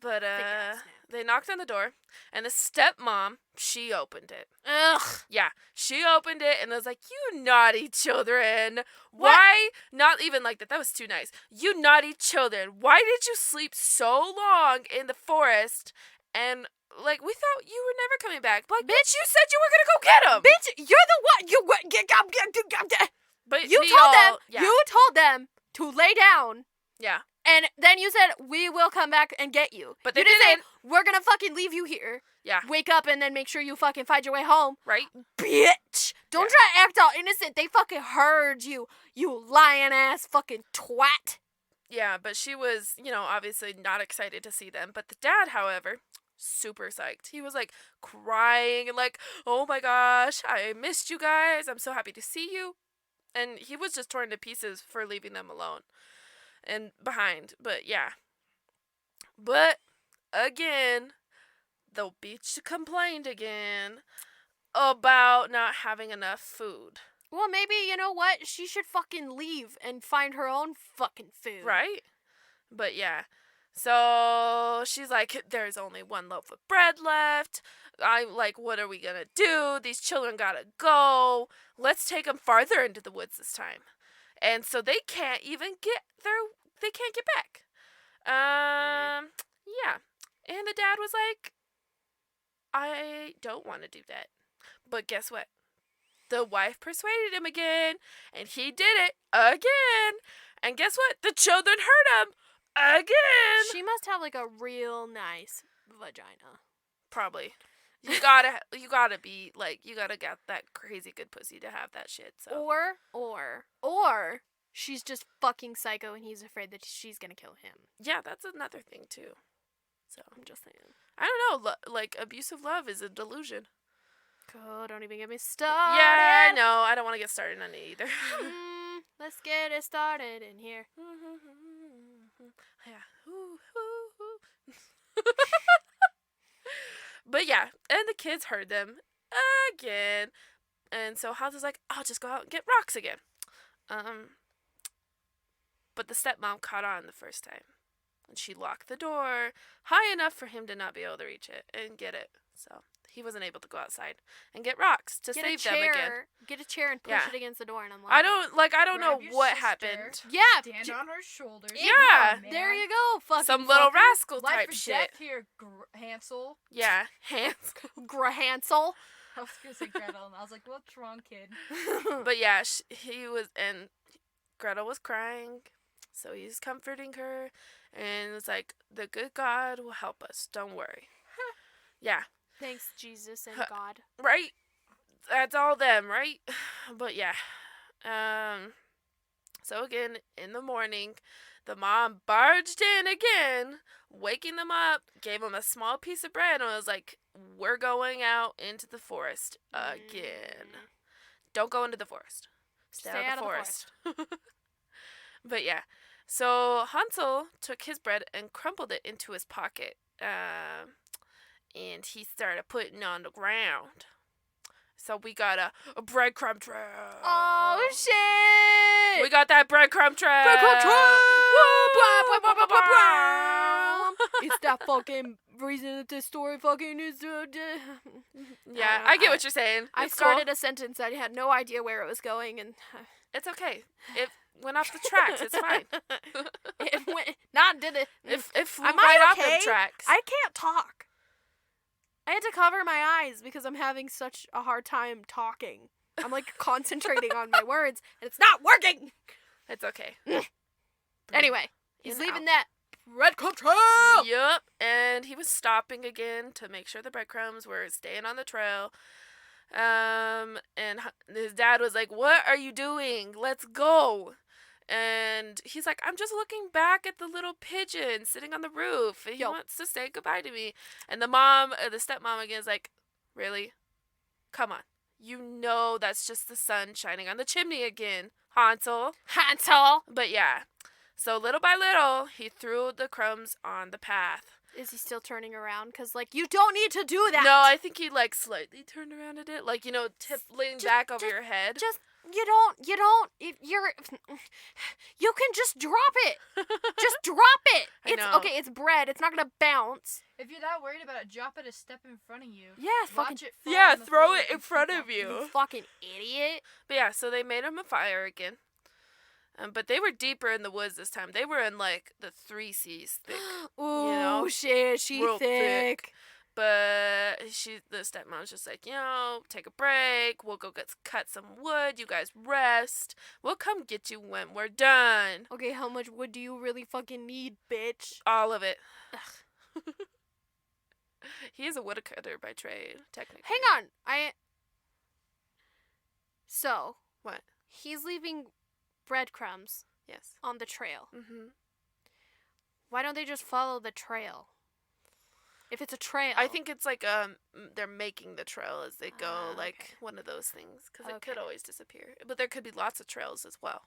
But, Thick-ass nap. they knocked on the door, and the stepmom, she opened it. Ugh. Yeah, she opened it, and was like, you naughty children. Why? Not even like that. That was too nice. You naughty children. Why did you sleep so long in the forest? And, like, we thought you were never coming back. Like, bitch, you said you were gonna go get him. Bitch, you're the one. But You we told all- them. Yeah. You told them to lay down. Yeah. And then you said, we will come back and get you. But you they didn't say, didn't. we're gonna fucking leave you here. Yeah. Wake up and then make sure you fucking find your way home. Right? Bitch! Don't try to act all innocent. They fucking heard you. You lying ass fucking twat. Yeah, but she was, obviously not excited to see them. But the dad, however, super psyched. He was like crying and like, oh my gosh, I missed you guys. I'm so happy to see you. And he was just torn to pieces for leaving them alone and behind. But yeah. But again, the beach complained again about not having enough food. Well, maybe, you know what? She should fucking leave and find her own fucking food. Right? But yeah. So she's like, there's only one loaf of bread left. I'm like, what are we gonna do? These children gotta go. Let's take them farther into the woods this time. And so they can't even they can't get back. Yeah. And the dad was like, I don't want to do that. But guess what? The wife persuaded him again, and he did it again. And guess what? The children heard him again. She must have like a real nice vagina. Probably. You gotta be like, you gotta get that crazy good pussy to have that shit. So. Or she's just fucking psycho and he's afraid that she's gonna kill him. Yeah, that's another thing too. So I'm just saying. I don't know. Like abusive love is a delusion. God, don't even get me started. Yeah, no, I don't want to get started on it either. Let's get it started in here. Yeah. But yeah, and the kids heard them again. And so Hansel's like, I'll just go out and get rocks again. But the stepmom caught on the first time. And she locked the door high enough for him to not be able to reach it and get it. So he wasn't able to go outside and get rocks to save them again. Get a chair and push Yeah. it against the door, and I'm like, I don't know Grab your what sister. happened. Yeah, Stand on her shoulders. Yeah. Come on, there man. you go, fucking Some little fucker. rascal Life type or shit. death here, Hansel. Yeah, hands. Hansel. I was gonna say Gretel, and I was like, "What's wrong, kid?" But yeah, he was, and Gretel was crying, so he's comforting her, and it's like, the good God will help us. Don't worry. Yeah, Thanks, Jesus and God. right. That's all them, right? But yeah, so again in the morning, the mom barged in again, waking them up, gave them a small piece of bread, and was like, we're going out into the forest again. Don't go into the forest. Stay out of the forest. But yeah, so Hansel took his bread and crumpled it into his pocket, and he started putting it on the ground. So we got a breadcrumb trail. Oh shit! We got that breadcrumb trail. Breadcrumb trail! Woo! It's that fucking reason that this story fucking is. Yeah, I get what you're saying. I It's started cool. a sentence. I had no idea where it was going, and It's okay. It went off the tracks. It's fine. it went. Not did it. It flew Am right I off okay? the tracks. I can't talk. I had to cover my eyes because I'm having such a hard time talking. I'm like concentrating on my words, and it's not working. It's okay. Anyway, he's In, leaving out. that breadcrumb trail. Yup. And he was stopping again to make sure the breadcrumbs were staying on the trail. And his dad was like, what are you doing? Let's go. And he's like, I'm just looking back at the little pigeon sitting on the roof. He wants to say goodbye to me. And the stepmom again is like, really? Come on. You know that's just the sun shining on the chimney again, Hansel. But yeah. So little by little, he threw the crumbs on the path. Is he still turning around? Because, like, you don't need to do that. No, I think he, like, slightly turned around at it. Like, leaning back over your head. You can just drop it. Just drop it. I know. Okay, it's bread. It's not going to bounce. If you're that worried about it, drop it a step in front of you. Yeah, Watch it fall Yeah, on the throw floor it in and front keep of walking. you. You fucking idiot. But yeah, so they made him a fire again. But they were deeper in the woods this time. They were in, like, the 3 C's thick. Ooh, know, shit. She real thick. But the stepmom's just like, take a break. We'll go cut some wood. You guys rest. We'll come get you when we're done. Okay, how much wood do you really fucking need, bitch? All of it. He is a woodcutter by trade, technically. Hang on. So. What? He's leaving breadcrumbs Yes. on the trail. Mm-hmm. Why don't they just follow the trail? If it's a trail. I think it's like they're making the trail as they go, like okay. one of those things, because it could Okay. always disappear. But there could be lots of trails as well.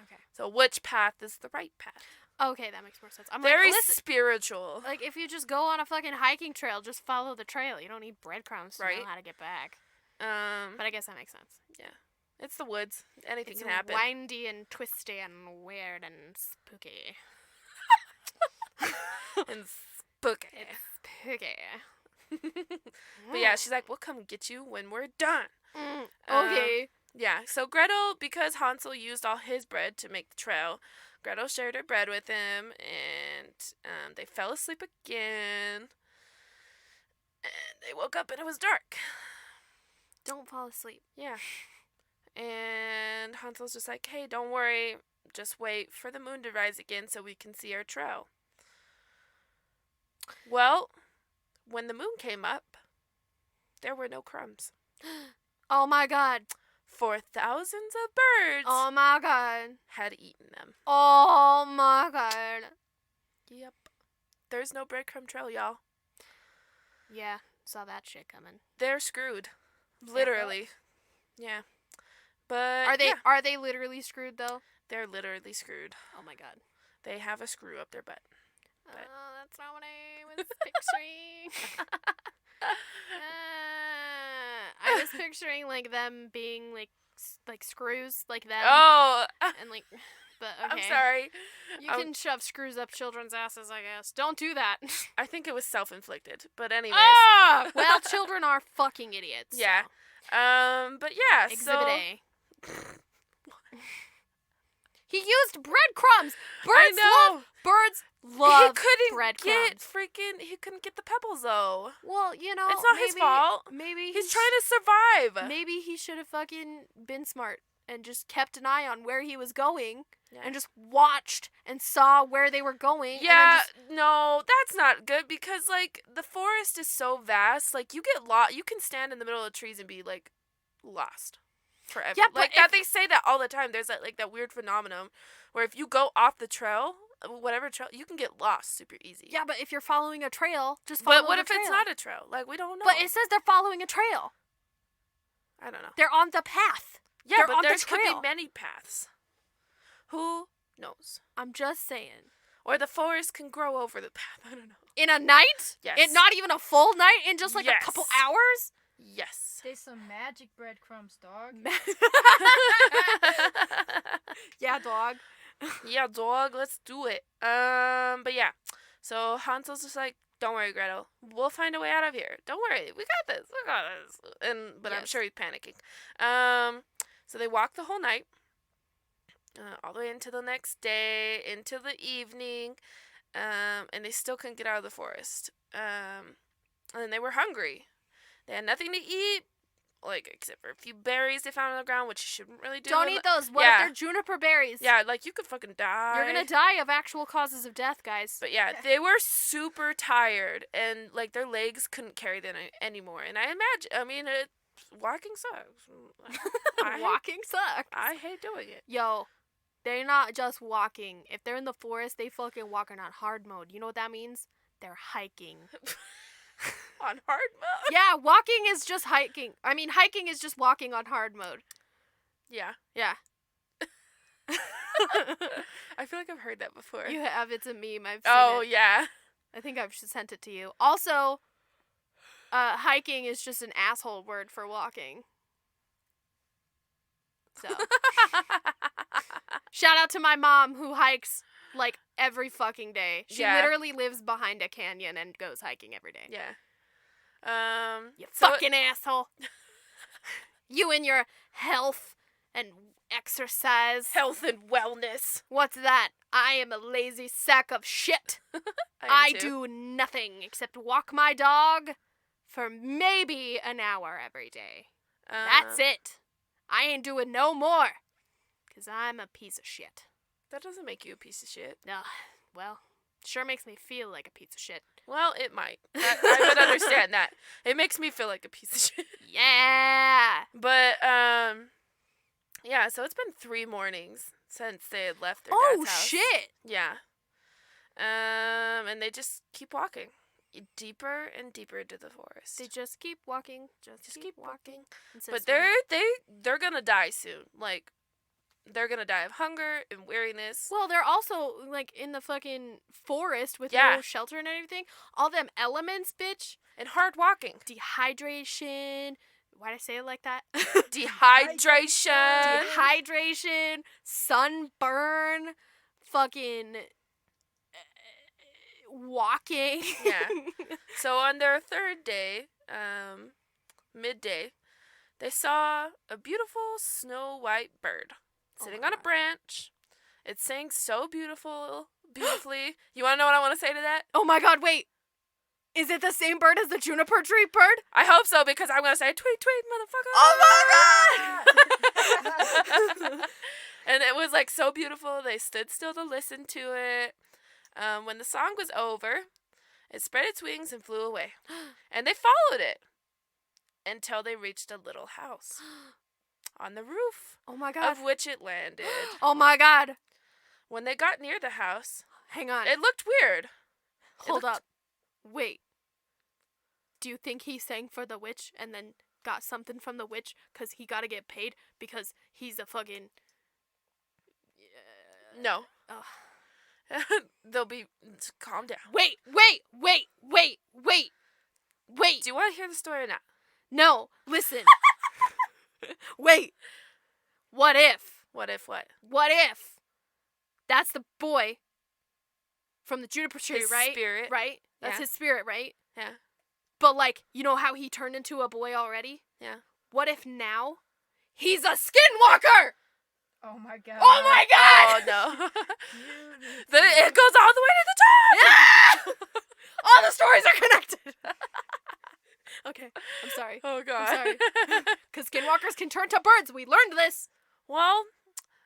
Okay. So which path is the right path? Okay, that makes more sense. I'm Very like, listen, spiritual. like if you just go on a fucking hiking trail, just follow the trail. You don't need breadcrumbs to know Right. how to get back. But But I guess that makes sense. it's the woods. Anything It's can happen. windy and twisty and weird and spooky. And spooky. It's spooky. But yeah, she's like, we'll come get you when we're done. Okay. Yeah, so Gretel, because Hansel used all his bread to make the trail, Gretel shared her bread with him, and they fell asleep again. And they woke up and it was dark. Don't fall asleep. Yeah. And Hansel's just like, hey, don't worry. Just wait for the moon to rise again so we can see our trail. Well, when the moon came up, there were no crumbs. Oh my god. For thousands of birds Oh my god. had eaten them. Oh my god. Yep. There's no breadcrumb trail, y'all. Yeah, saw that shit coming. They're screwed. Literally. Yeah. But Are they literally screwed though? they're literally screwed. Oh my god. They have a screw up their butt. But- That's not what I was picturing. I was picturing like them being like screws like them Oh, and like but okay. I'm sorry. You can shove screws up children's asses, I guess. Don't do that. I think it was self-inflicted. But anyways. Ah! Well, children are fucking idiots. Yeah. So. But yeah, Exhibit so A. He used breadcrumbs. I know. Birds love he couldn't breadcrumbs. he couldn't get the pebbles though. Well, you know, It's not his fault. Maybe He's trying to survive. Maybe he should have fucking been smart and just kept an eye on where he was going and just watched and saw where they were going. Yeah, And then no, that's not good because like the forest is so vast. Like you get lost. You can stand in the middle of the trees and be like lost forever. Yeah, but like that they say that all the time. There's that weird phenomenon where if you go off the trail, whatever trail, you can get lost super easy. yeah, but if you're following a trail, just follow But what the if it's trail. not a trail? Like we don't know. But it says they're following a trail. I don't know. They're on the path. Yeah, they're but on the there could trail. be many paths. Who knows? I'm just saying. Or the forest can grow over the path. I don't know. In a night? Yes. In not even a full night? In just like Yes. a couple hours? Yes. They some magic breadcrumbs, dog. Yeah, dog. Yeah, dog, let's do it. But yeah. So Hansel's just like, don't worry, Gretel. We'll find a way out of here. Don't worry. We got this. We got this. But I'm Yes. sure he's panicking. So they walk the whole night. All the way into the next day, into the evening. And they still couldn't get out of the forest. And they were hungry. They had nothing to eat. Like, except for a few berries they found on the ground, which you shouldn't really do. Don't eat those. What Yeah. if they're juniper berries? Yeah, like, you could fucking die. You're gonna die of actual causes of death, guys. But yeah, they were super tired, and like their legs couldn't carry them anymore. And walking sucks. Walking sucks. I hate doing it. Yo, they're not just walking. If they're in the forest, they fucking walking on hard mode. You know what that means? They're hiking. On hard mode. Yeah, walking is just hiking. I mean, hiking is just walking on hard mode. Yeah. Yeah. I feel like I've heard that before. You have. It's a meme. I've seen Oh it. yeah. I think I've sent it to you. Also, hiking is just an asshole word for walking. So, shout out to my mom who hikes like every fucking day. She Yeah. literally lives behind a canyon and goes hiking every day. Yeah. You so- fucking asshole. You and your health and exercise. health and wellness. What's that? I am a lazy sack of shit. I do nothing except walk my dog for maybe an hour every day. That's it. I ain't doing no more. Because I'm a piece of shit. That doesn't make you a piece of shit. No, well, sure makes me feel like a piece of shit. Well, it might. I would understand that. It makes me feel like a piece of shit. Yeah. But, yeah, so it's been 3 mornings since they had left their Oh, dad's house. shit. Yeah. And they just keep walking. deeper and deeper into the forest. They just keep walking. Just keep walking. But they're gonna die soon. Like, they're gonna die of hunger and weariness. Well, they're also, like, in the fucking forest with Yeah. no shelter and everything. All them elements, bitch. And hard walking. Dehydration. Why'd I say it like that? Dehydration. Dehydration. Sunburn. Fucking... walking. Yeah. So on their third day, midday, they saw a beautiful snow white bird sitting my on a God. branch. It sang so beautifully. You want to know what I want to say to that? Oh my god, wait. Is it the same bird as the juniper tree bird? I hope so, because I'm going to say, tweet, tweet, motherfucker. Oh my god! And it was, like, so beautiful. They stood still to listen to it. When the song was over, it spread its wings and flew away. And they followed it until they reached a little house on the roof, Oh my god. of which it landed. Oh my god. When they got near the house, Hang on. it looked weird. Hold up. Wait. Do you think he sang for the witch and then got something from the witch because he got to get paid because he's a fucking... No. Ugh. They'll be... Calm down. Wait. Do you want to hear the story or not? No, listen. Wait. What if? What if what? What if? That's the boy from the juniper tree, His right? spirit. Right? That's Yeah. his spirit, right? Yeah. But, like, you know how he turned into a boy already? Yeah. What if now he's a skinwalker? Oh my god. Oh my god! Oh, no. It goes all the way to the top! Yeah! All the stories are connected. Okay, I'm sorry. Oh, God. sorry. Because skinwalkers can turn to birds. We learned this. Well,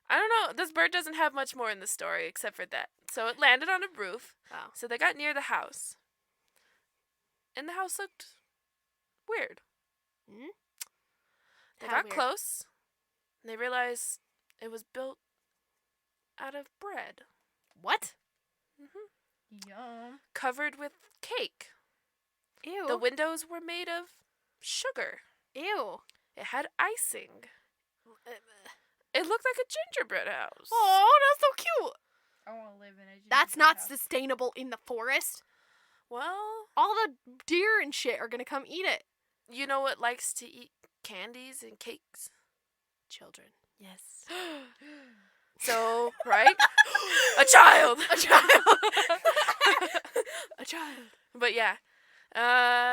I don't know. This bird doesn't have much more in the story except for that. So it landed on a roof. Oh. So they got near the house. And the house looked weird. Hmm? They How got weird? close. And they realized it was built out of bread. What? Yum. Covered with cake. Ew. The windows were made of sugar. Ew. It had icing. It looked like a gingerbread house. Oh, that's so cute. I want to live in a That's gingerbread not house. sustainable in the forest. Well, All the deer and shit are gonna come eat it. you know what likes to eat candies and cakes? Children. Yes. So, right? A child. A child. A child. But yeah.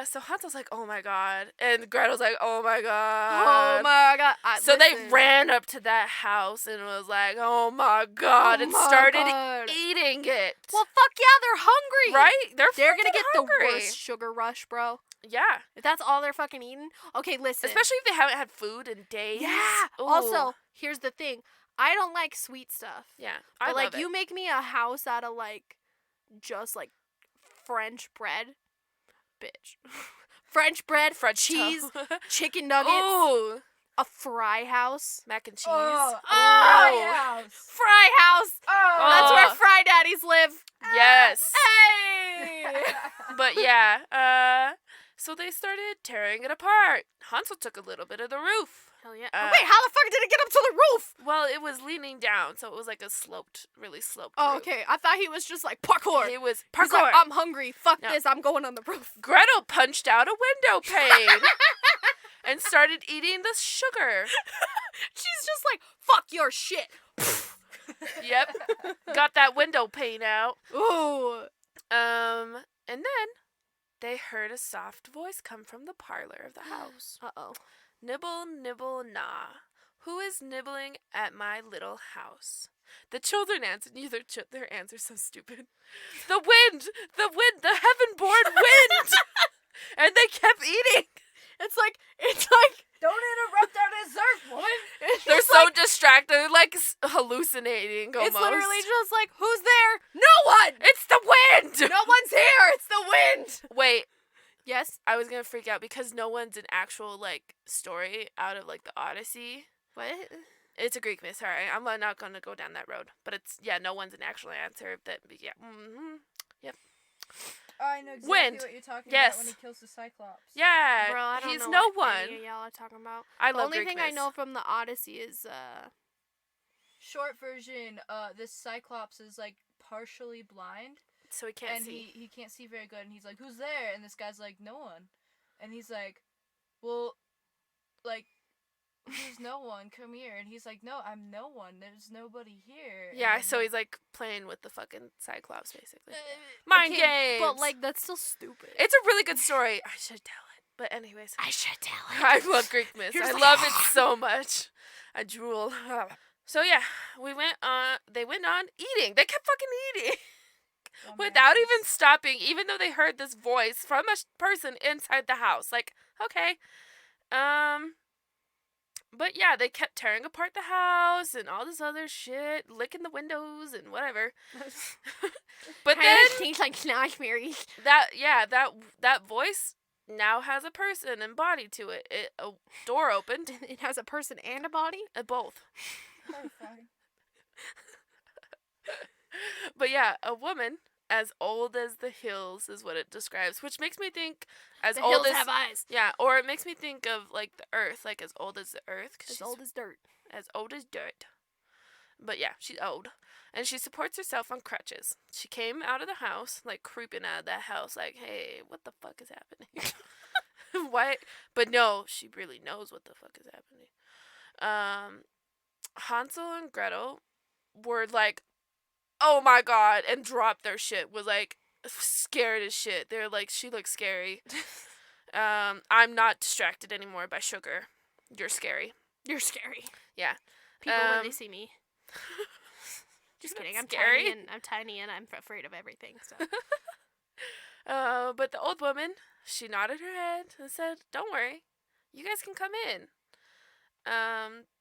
So Hansel's like, oh my god. And Gretel's like, oh my Oh god. my god. So they Listen. ran up to that house and was like, oh my god, Oh and my started God. eating it. Well, fuck yeah, they're hungry. right? They're gonna freaking get hungry. the worst sugar rush, bro. Yeah. If that's all they're fucking eating. Okay, listen. Especially if they haven't had food in days. Yeah. Ooh. Also, here's the thing. I don't like sweet stuff. Yeah. But I like love it. you make me a house out of like just like French bread. Bitch. French bread, French cheese, toast. chicken nuggets, Ooh. a fry house. Mac and cheese. Oh, Oh. house. Fry house. Oh. That's where Oh. fry daddies live. Yes. Hey. But yeah, so they started tearing it apart. Hansel took a little bit of the roof. Hell yeah. Uh, Wait, how the fuck did it get up to the roof? Well, it was leaning down, so it was like a really sloped Oh, roof. okay. I thought he was just like parkour. It was He's parkour. like, I'm hungry. Fuck No. this. I'm going on the roof. Gretel punched out a window pane and started eating the sugar. She's just like, fuck your shit. Yep. Got that window pane out. Ooh. And then they heard a soft voice come from the parlor of the house. Uh-oh. Nibble, nibble, gnaw. Who is nibbling at my little house? The children answered. Their answer's so stupid. The wind, the heaven-born wind. And they kept eating. It's like, Don't interrupt our dessert, woman. They're so distracted, they're like hallucinating almost. it's literally just like, who's there? No one! It's the wind! No one's here! It's the wind! Wait, Yes? I was gonna freak out because no one's an actual, like, story out of, like, the Odyssey. What? It's a Greek myth, sorry. I'm not gonna go down that road. But it's, yeah, no one's an actual answer. That, yeah. Mm-hmm. Yep. I know exactly Wind. what you're talking Yes. about when he kills the Cyclops. Yeah, Bro, I don't he's know no what one. any of y'all are talking about. I The love only Greek thing I myths. know from the Odyssey is Short version, this Cyclops is like partially blind, So he can't and see. he can't see very good, and he's like, "Who's there?" And this guy's like, "No one," and he's like, "Well, like, who's no one? Come here." And he's like, "No, I'm no one. There's nobody here." And Yeah, then, so like, he's like playing with the fucking Cyclops, basically. Mind okay, but games. like that's still stupid. It's a really good story. I should tell it. But anyways, I should tell I love Greek myths. Here's I the- love it so much. I drool. So yeah, we went on. They went on eating. They kept fucking eating without even dumbasses. stopping, even though they heard this voice from a person inside the house. Like, okay, but yeah, they kept tearing apart the house and all this other shit, licking the windows and whatever. But then tastes like snashberries. that voice now has a person and body to it. A door opened. It has a person and a body. Both. Horrifying. But yeah, a woman as old as the hills is what it describes, which makes me think as The old hills as have eyes. yeah, or it makes me think of like the earth, like as old as the earth, 'cause As she's old as dirt. as old as dirt. But yeah, she's old. And she supports herself on crutches. She came out of the house, like creeping out of that house, like, hey, what the fuck is happening? Why? But no, she really knows what the fuck is happening. Hansel and Gretel were like, oh my god, and dropped their shit, was like scared as shit. They're like, she looks scary. I'm not distracted anymore by sugar. You're scary. You're scary. Yeah. People when they see me. Just You're not kidding. I'm scary. tiny and I'm afraid of everything. So But the old woman, she nodded her head and said, don't worry. You guys can come in.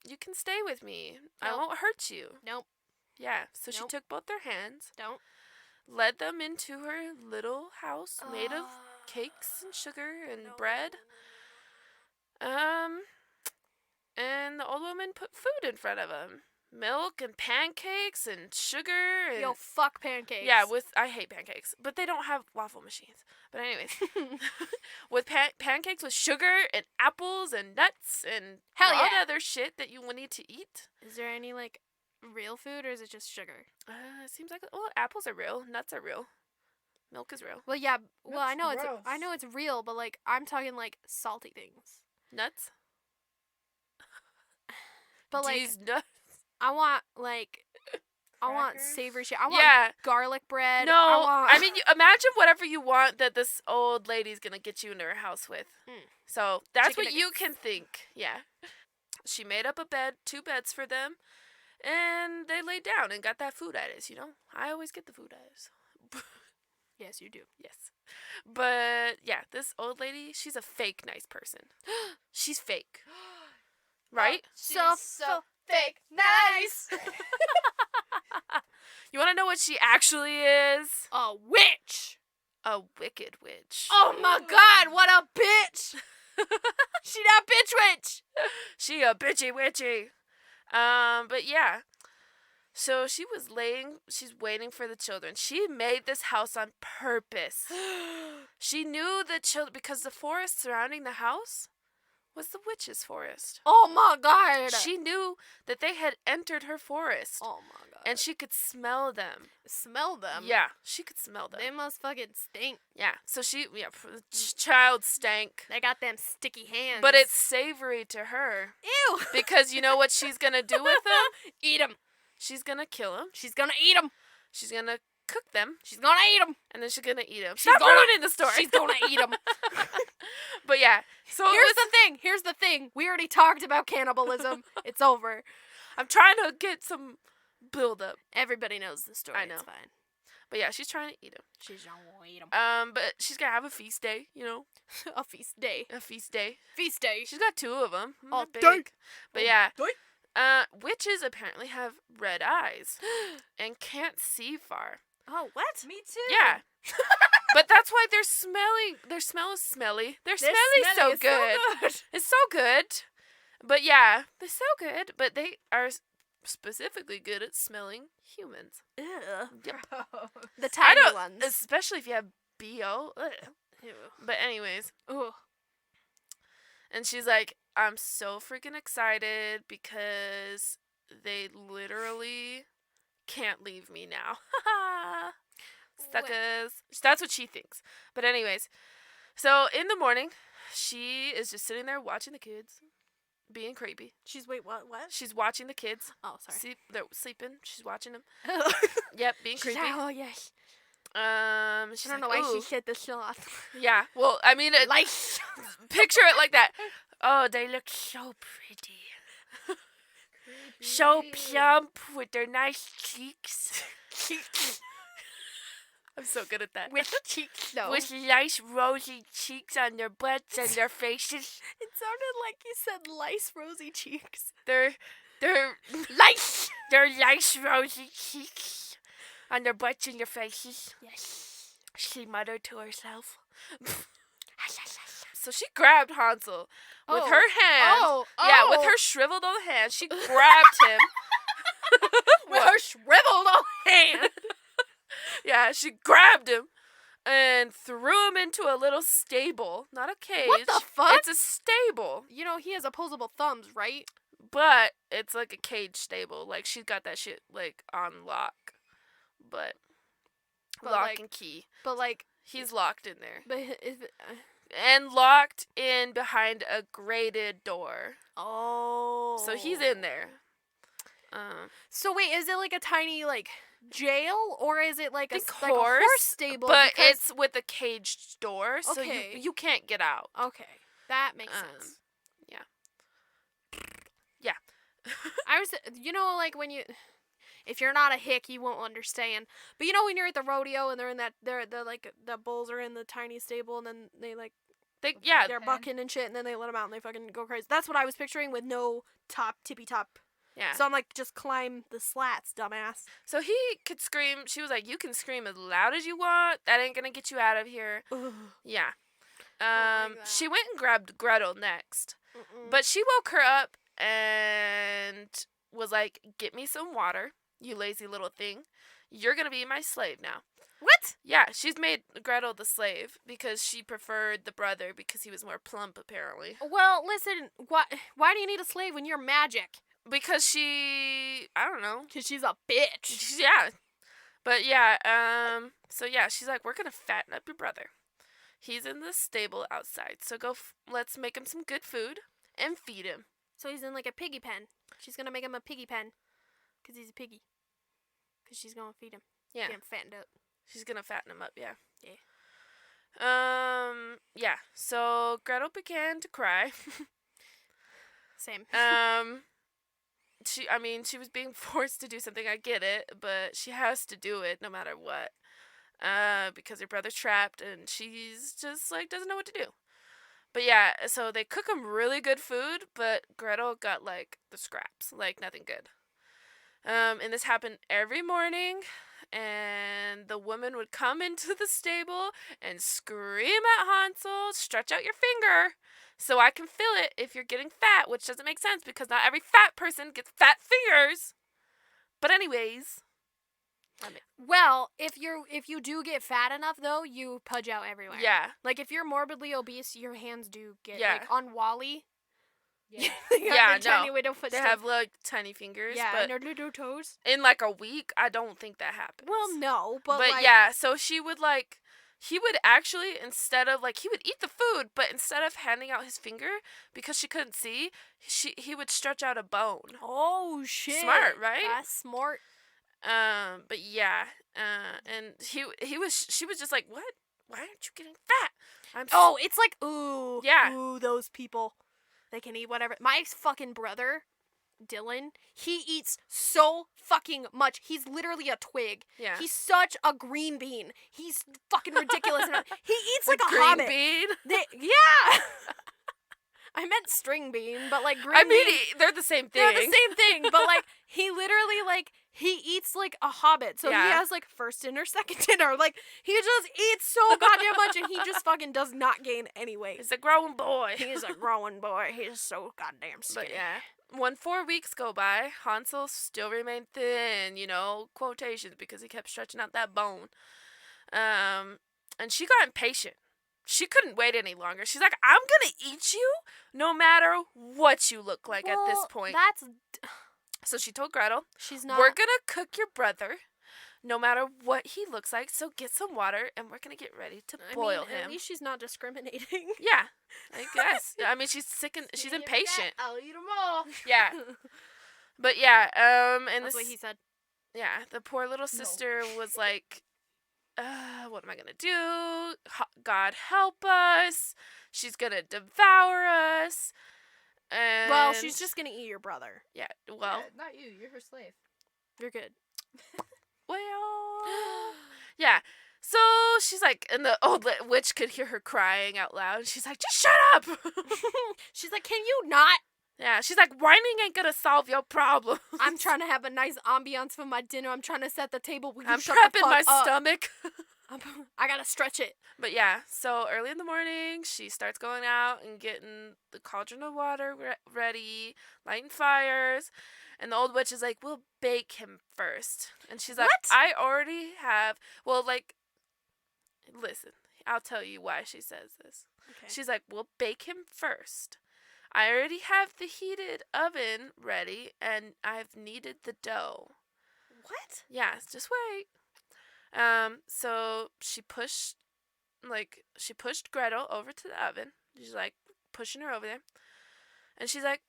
You can stay with me. I Nope. won't hurt you. Nope. Yeah, so she Nope. took both their hands, Don't. led them into her little house made of cakes and sugar and bread. And the old woman put food in front of them. Milk and pancakes and sugar and Yo, fuck pancakes. yeah, I hate pancakes, but they don't have waffle machines. But anyways, with pancakes with sugar and apples and nuts and Hell all yeah. the other shit that you will need to eat. Is there any like real food or is it just sugar? It seems like apples are real, nuts are real, milk is real, Well, yeah. Well, I That's know gross. I know it's real, but like I'm talking like salty things. nuts. But like These nuts. I want Crackers? savory shit. I want Yeah. garlic bread. No, I mean, imagine whatever you want that this old lady's gonna get you into her house with. Mm. So that's Chicken what you nuggets. can think. Yeah. She made up a bed, 2 beds for them, and they laid down and got that food itis, you know? I always get the food itis. Yes, you do. Yes. But yeah, this old lady, she's a fake nice person. She's fake. Right? So fake nice. You want to know what she actually is? A witch. A wicked witch. Oh my god, what a bitch. She that bitch witch. She a bitchy witchy. But yeah. So she's waiting for the children. She made this house on purpose. She knew the children, because the forest surrounding the house was the witch's forest. Oh my god. She knew that they had entered her forest. Oh my god. And she could smell them. smell them. Yeah, she could smell them. They must fucking stink. Yeah, so child stank. They got them sticky hands. But it's savory to her. ew. Because you know what she's gonna do with them? Eat them. She's gonna kill them. She's gonna eat them. She's gonna cook them. She's gonna eat them. And then she's gonna eat them. She's Stop gonna- ruining the story. She's gonna eat them. But yeah, so Here's the thing. We already talked about cannibalism. It's over. I'm trying to get some build up. Everybody knows the story. I know. It's fine. But yeah, she's trying to eat them. She's gonna eat them. But she's gonna have a feast day, you know, A feast day. a feast day. Feast day. She's got 2 of them. Oh, They're day. big. But yeah, day. witches apparently have red eyes and can't see far. Oh, what? Me too. Yeah. But that's why their smell is smelly. Their smell is so good. It's so good. But yeah, they're so good. But they are specifically good at smelling humans. Ew. Yep. The I tiny don't, ones. especially if you have B.O. Ugh. Ew. But anyways, Ugh. and she's like, I'm so freaking excited because they literally can't leave me now. Suckers. That's what she thinks. But anyways, so in the morning, she is just sitting there watching the kids, being creepy. Wait, what? She's watching the kids. Oh, sorry. They're sleeping. She's watching them. Yep, being creepy. Oh, yes. She's I don't know like, why she "Ooh." said the shot. Yeah, well, I mean, picture it like that. Oh, they look so pretty. So plump with their nice cheeks. I'm so good at that. With cheeks, though. With nice rosy cheeks on their butts and their faces. It sounded like you said lice rosy cheeks. They're Lice! They're nice rosy cheeks on their butts and their faces. Yes. She muttered to herself. So she grabbed Hansel with her hand. Oh, Yeah, with her shriveled old hand. She grabbed him. With her shriveled old hand. Yeah, she grabbed him and threw him into a little stable. Not a cage. What the fuck? It's a stable. You know, he has opposable thumbs, right? But it's like a cage stable. Like, she's got that shit, like, on lock. But lock like, and key. But, like... He's locked in there. But is it... And locked in behind a grated door. Oh. So he's in there. So wait, is it like a tiny, like, jail? Or is it like a horse, horse stable? But because... it's with a caged door, so Okay. you can't get out. Okay. That makes sense. Yeah. I was... You know, like, when you... If you're not a hick, you won't understand. But you know when you're at the rodeo and they're in that... They're like, the bulls are in the tiny stable and then they, like... They're bucking and shit, and then they let them out and they fucking go crazy. That's what I was picturing with no tippy top. Yeah. So I'm like, just climb the slats, dumbass. So he could scream. She was like, you can scream as loud as you want. That ain't gonna get you out of here. Ugh. Yeah. like that. She went and grabbed Gretel next. Mm-mm. But she woke her up and was like, get me some water, you lazy little thing. You're gonna be my slave now. What? Yeah, she's made Gretel the slave because she preferred the brother because he was more plump, apparently. Well, listen, why do you need a slave when you're magic? Because she, I don't know. Because she's a bitch. Yeah. But yeah, so yeah, she's like, we're gonna fatten up your brother. He's in the stable outside, so let's make him some good food and feed him. So he's in like a piggy pen. She's gonna make him a piggy pen. Because he's a piggy. Because she's gonna feed him. Yeah. Get him fattened up. She's gonna fatten him up, yeah. Yeah. Yeah, so Gretel began to cry. Same. She was being forced to do something, I get it, but she has to do it no matter what. Because her brother's trapped and she's just, like, doesn't know what to do. But yeah, so they cook him really good food, but Gretel got, like, the scraps, like, nothing good. And this happened every morning, and the woman would come into the stable and scream at Hansel, stretch out your finger so I can feel it if you're getting fat, which doesn't make sense because not every fat person gets fat fingers. But anyways. Well, if you do get fat enough, though, you pudge out everywhere. Yeah. Like, if you're morbidly obese, your hands do get, Yeah. like, on Wall-E. Yeah. Yeah, tiny no. little They footsteps. have, like, tiny fingers. Yeah, but and their little toes. in, like, a week, I don't think that happens. Well, no, but like... yeah, so she would, like... He would actually, instead of, like, he would eat the food, but instead of handing out his finger, because she couldn't see, he would stretch out a bone. Oh, shit. Smart, right? That's smart. But yeah, and she was just like, what? Why aren't you getting fat? Oh, it's like, ooh. Yeah. Ooh, those people. They can eat whatever. My fucking brother, Dylan, he eats so fucking much. He's literally a twig. Yeah. He's such a green bean. He's fucking ridiculous. He eats like a green hobbit. bean? Yeah. I meant string bean, but like green I mean, bean. they're the same thing. They're the same thing, but like he literally like he eats like a hobbit. So Yeah. he has like first dinner, second dinner. Like he just eats so goddamn much, and he just fucking does not gain any weight. He's a growing boy. He's a growing boy. He's so goddamn skinny. But yeah. When 4 weeks go by, Hansel still remained thin, quotations, because he kept stretching out that bone. And she got impatient. She couldn't wait any longer. She's like, I'm going to eat you no matter what you look like at this point. That's... So she told Gretel, She's not... we're going to cook your brother no matter what he looks like. So get some water and we're going to get ready to boil him. At least she's not discriminating. Yeah, I guess. I mean, she's sick and she's impatient. I'll eat them all. Yeah. But yeah, and That's this, what he said. yeah, the poor little sister was like, what am I gonna do? God help us. She's gonna devour us. And Well, she's just gonna eat your brother. yeah. Well, Yeah, not you. You're her slave. You're good. well, yeah. So she's like, and the old witch could hear her crying out loud. And she's like, just shut up. She's like, can you not? Yeah. She's like, whining ain't gonna solve your problem. I'm trying to have a nice ambiance for my dinner. I'm trying to set the table. Will you I'm shut the prepping my fuck up? stomach. I gotta stretch it. But yeah, so early in the morning, she starts going out and getting the cauldron of water ready, lighting fires. And the old witch is like, we'll bake him first. And she's like, What? I already have, well, like, listen, I'll tell you why she says this. Okay. She's like, we'll bake him first. I already have the heated oven ready, and I've kneaded the dough. What? Yeah, just wait. So she pushed Gretel over to the oven. She's like pushing her over there. And she's like,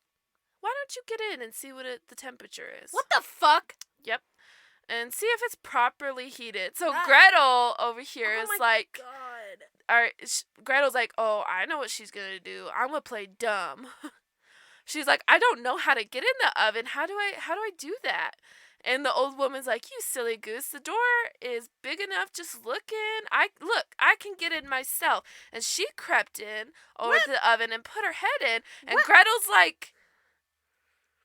why don't you get in and see what the temperature is? What the fuck? Yep. And see if it's properly heated. So That- Gretel over here Oh is my like, God. Gretel's like, oh, I know what she's going to do. I'm going to play dumb. She's like, I don't know how to get in the oven. How do I do that? And the old woman's like, you silly goose, the door is big enough, just look in. I can get in myself. And she crept in over to the oven and put her head in. And What? Gretel's like,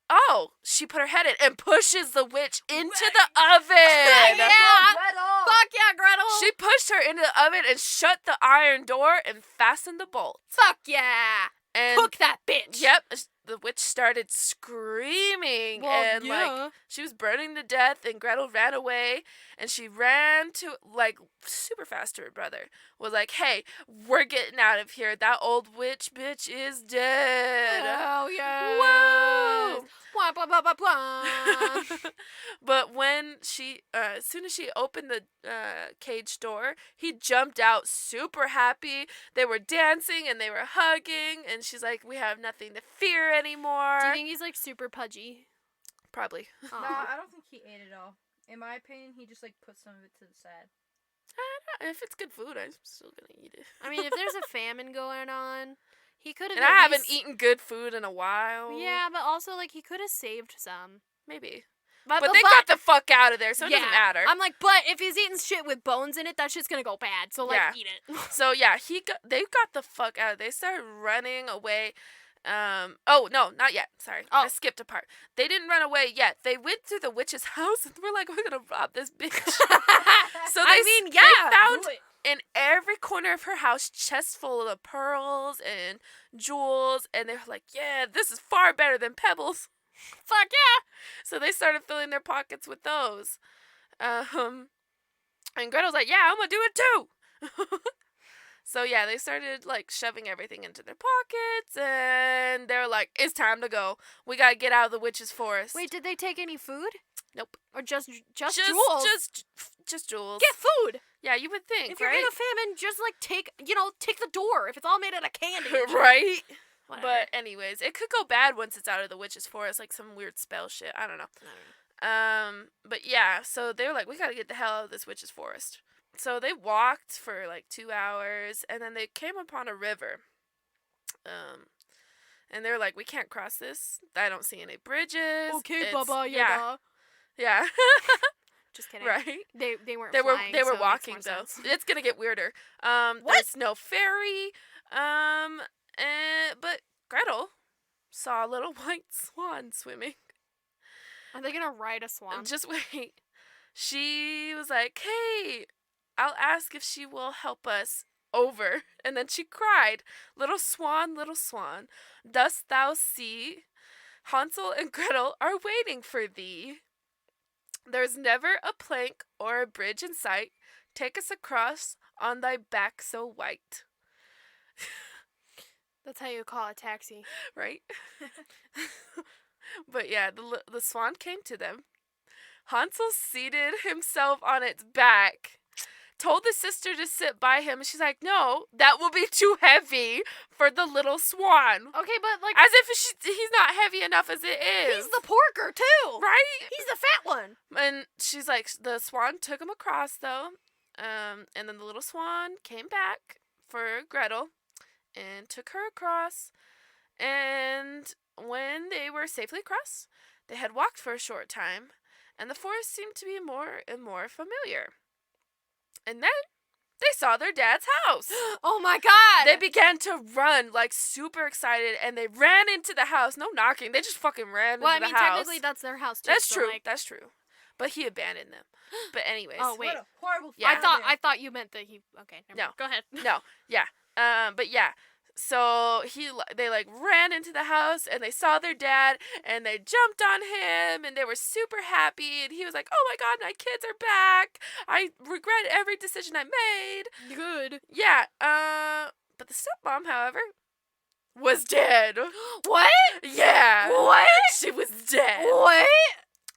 oh, she put her head in and pushes the witch into the oven. Yeah. Gretel. Fuck yeah, Gretel. She pushed her into the oven and shut the iron door and fastened the bolt. Fuck yeah. And Cook that bitch. yep, the witch started screaming and like she was burning to death, and Gretel ran away, and she ran to like super fast to her brother. Was like, "Hey, we're getting out of here. That old witch bitch is dead." Oh yeah. Whoa! Blah, blah, blah, blah, blah. But when she, as soon as she opened the cage door, he jumped out super happy. They were dancing and they were hugging, and she's like, "We have nothing to fear anymore." Do you think he's like super pudgy? Probably. No, I don't think he ate it all. In my opinion, he just like put some of it to the side. If it's good food, I'm still gonna eat it. I mean, if there's a famine going on, he could have. And I haven't eaten good food in a while. Yeah, but also like he could have saved some. Maybe. But But they got the fuck out of there, so it doesn't yeah, matter. I'm like, but if he's eating shit with bones in it, that shit's gonna go bad. So like, Yeah. eat it. So yeah, they got the fuck out. They started running away. Oh no, not yet. Sorry, I skipped a part. They didn't run away yet. They went through the witch's house and we're like, we're gonna rob this bitch. So they found in every corner of her house chests full of pearls and jewels, and they're like, yeah, this is far better than pebbles. Fuck yeah. So they started filling their pockets with those. And Gretel's like, yeah, I'm gonna do it too. So yeah, they started like shoving everything into their pockets, and they're like, it's time to go. We gotta get out of the witch's forest. Wait, did they take any food? Nope. Or just jewels? Just jewels. Get food. Yeah, you would think, If you're right? in a famine, just like take the door. If it's all made out of candy. Right? Whatever. But anyways, it could go bad once it's out of the witch's forest, like some weird spell shit. I don't know. But yeah, so they were like, we gotta get the hell out of this witch's forest. So they walked for like 2 hours, and then they came upon a river. And they were like, we can't cross this. I don't see any bridges. Okay, It's- Baba yeah, Yaga. yeah. Just kidding. Right. They weren't. They were flying, they were so it makes walking more though. sense. It's gonna get weirder. There's no ferry. But Gretel saw a little white swan swimming. Are they gonna ride a swan? Just wait. She was like, "Hey, I'll ask if she will help us over." And then she cried, little swan, dost thou see? Hansel and Gretel are waiting for thee. There's never a plank or a bridge in sight. Take us across on thy back so white. That's how you call a taxi. Right? But yeah, the swan came to them. Hansel seated himself on its back, told the sister to sit by him, and she's like, no, that will be too heavy for the little swan. Okay, but like, As if he's not heavy enough as it is. he's the porker too. Right? He's the fat one. And she's like, the swan took him across, though. And then the little swan came back for Gretel and took her across. And when they were safely across, they had walked for a short time, and the forest seemed to be more and more familiar. And then they saw their dad's house. Oh my god! They began to run, like, super excited, and they ran into the house. No knocking. They just fucking ran into the house. Technically that's their house too. That's so, true. like- That's true. But he abandoned them. But anyways. Oh wait, What a horrible. Yeah. I thought you meant that he. Okay, never No. mind. Go ahead. No. Yeah. But yeah. So they like ran into the house, and they saw their dad, and they jumped on him, and they were super happy, and he was like, oh my god, my kids are back. I regret every decision I made. Good. Yeah. But the stepmom, however, was dead. What? Yeah. What? She was dead. What?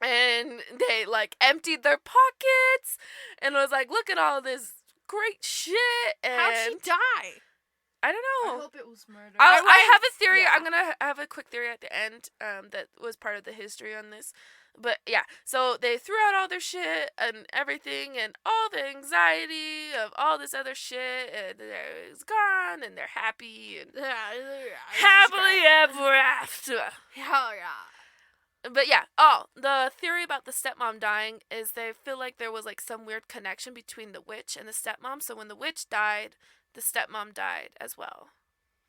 And they like emptied their pockets and was like, look at all this great shit. And How'd she die? I don't I know. hope it was murder. I have a theory. yeah. I'm gonna have a quick theory at the end. That was part of the history on this. But yeah, so they threw out all their shit and everything, and all the anxiety of all this other shit, and it's gone, and they're happy and happily ever after. Hell yeah. But yeah, the theory about the stepmom dying is they feel like there was like some weird connection between the witch and the stepmom. So when the witch died, the stepmom died as well.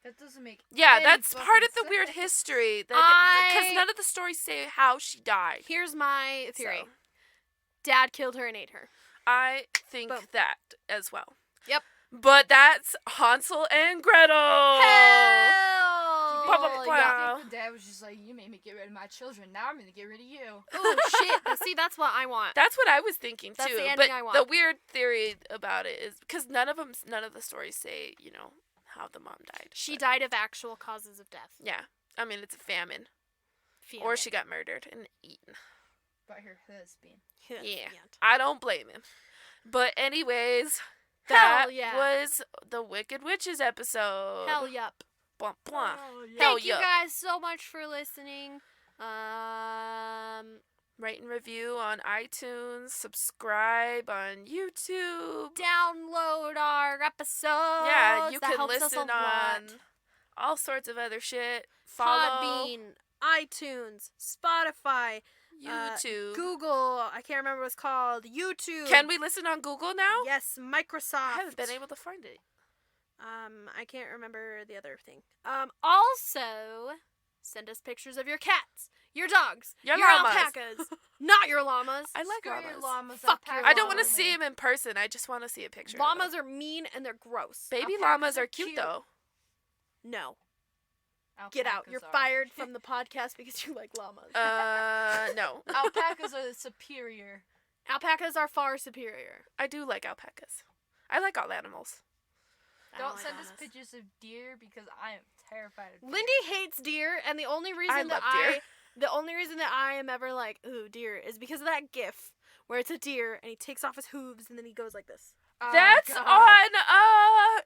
That doesn't make. Yeah, any that's part of the fucking weird sense. history. Because I- none of the stories say how she died. Here's my theory. So, Dad killed her and ate her. I think Boom. that as well. Yep. But that's Hansel and Gretel. Hell Blah, blah, I blah. think the dad was just like, you made me get rid of my children. Now I'm gonna get rid of you. Oh shit! See, that's what I want. That's what I was thinking too. That's the ending but I want. the weird theory about it is because none of the stories say, how the mom died. She But, died of actual causes of death. Yeah. I mean, it's a famine. Famine. Or she got murdered and eaten. By her husband. Yeah. I don't blame him. But anyways, that Hell yeah. was the Wicked Witches episode. Hell yup. Blah, blah. Oh, yeah. Hell Thank you yup. guys so much for listening. Rate and review on iTunes. Subscribe on YouTube. Download our episodes. Yeah, you That can helps us a listen lot. on all sorts of other shit. Follow Podbean, iTunes, Spotify, YouTube. Google. I can't remember what it's called. YouTube. Can we listen on Google now? Yes, Microsoft. I haven't been able to find it. I can't remember the other thing. Also, send us pictures of your cats, your dogs, Your your llamas. alpacas, not your llamas. I like Screw your llamas. llamas. Fuck your alpacas I don't want to only. see him in person. I just want to see a picture. Llamas of are mean and they're gross. them. Baby Alpacas llamas are are cute cute. though. No, get out. Alpacas You're are. fired from the podcast because you like llamas. No. Alpacas are superior. Alpacas are far superior. I do like alpacas. I like all animals. I Don't like send us llamas. pictures of deer because I am terrified of deer. Lindy hates deer, and the only reason love deer. that I am ever like, ooh, deer, is because of that GIF where it's a deer and he takes off his hooves and then he goes like this. Oh, That's God. on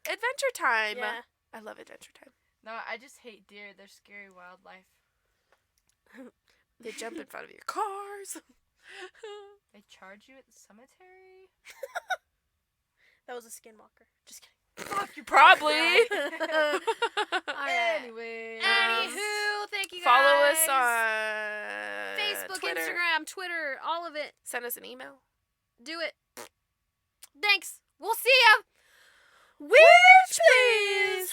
Adventure Time. Yeah. I love Adventure Time. No, I just hate deer. They're scary wildlife. They jump in front of your cars. They charge you at the cemetery. That was a skinwalker. Just kidding. Fuck you. Probably. Alright. Anyway. Anywho, thank you guys. Follow us on Facebook, Twitter. Instagram, Twitter, all of it. Send us an email. Do it. Thanks. We'll see ya. Witch, please.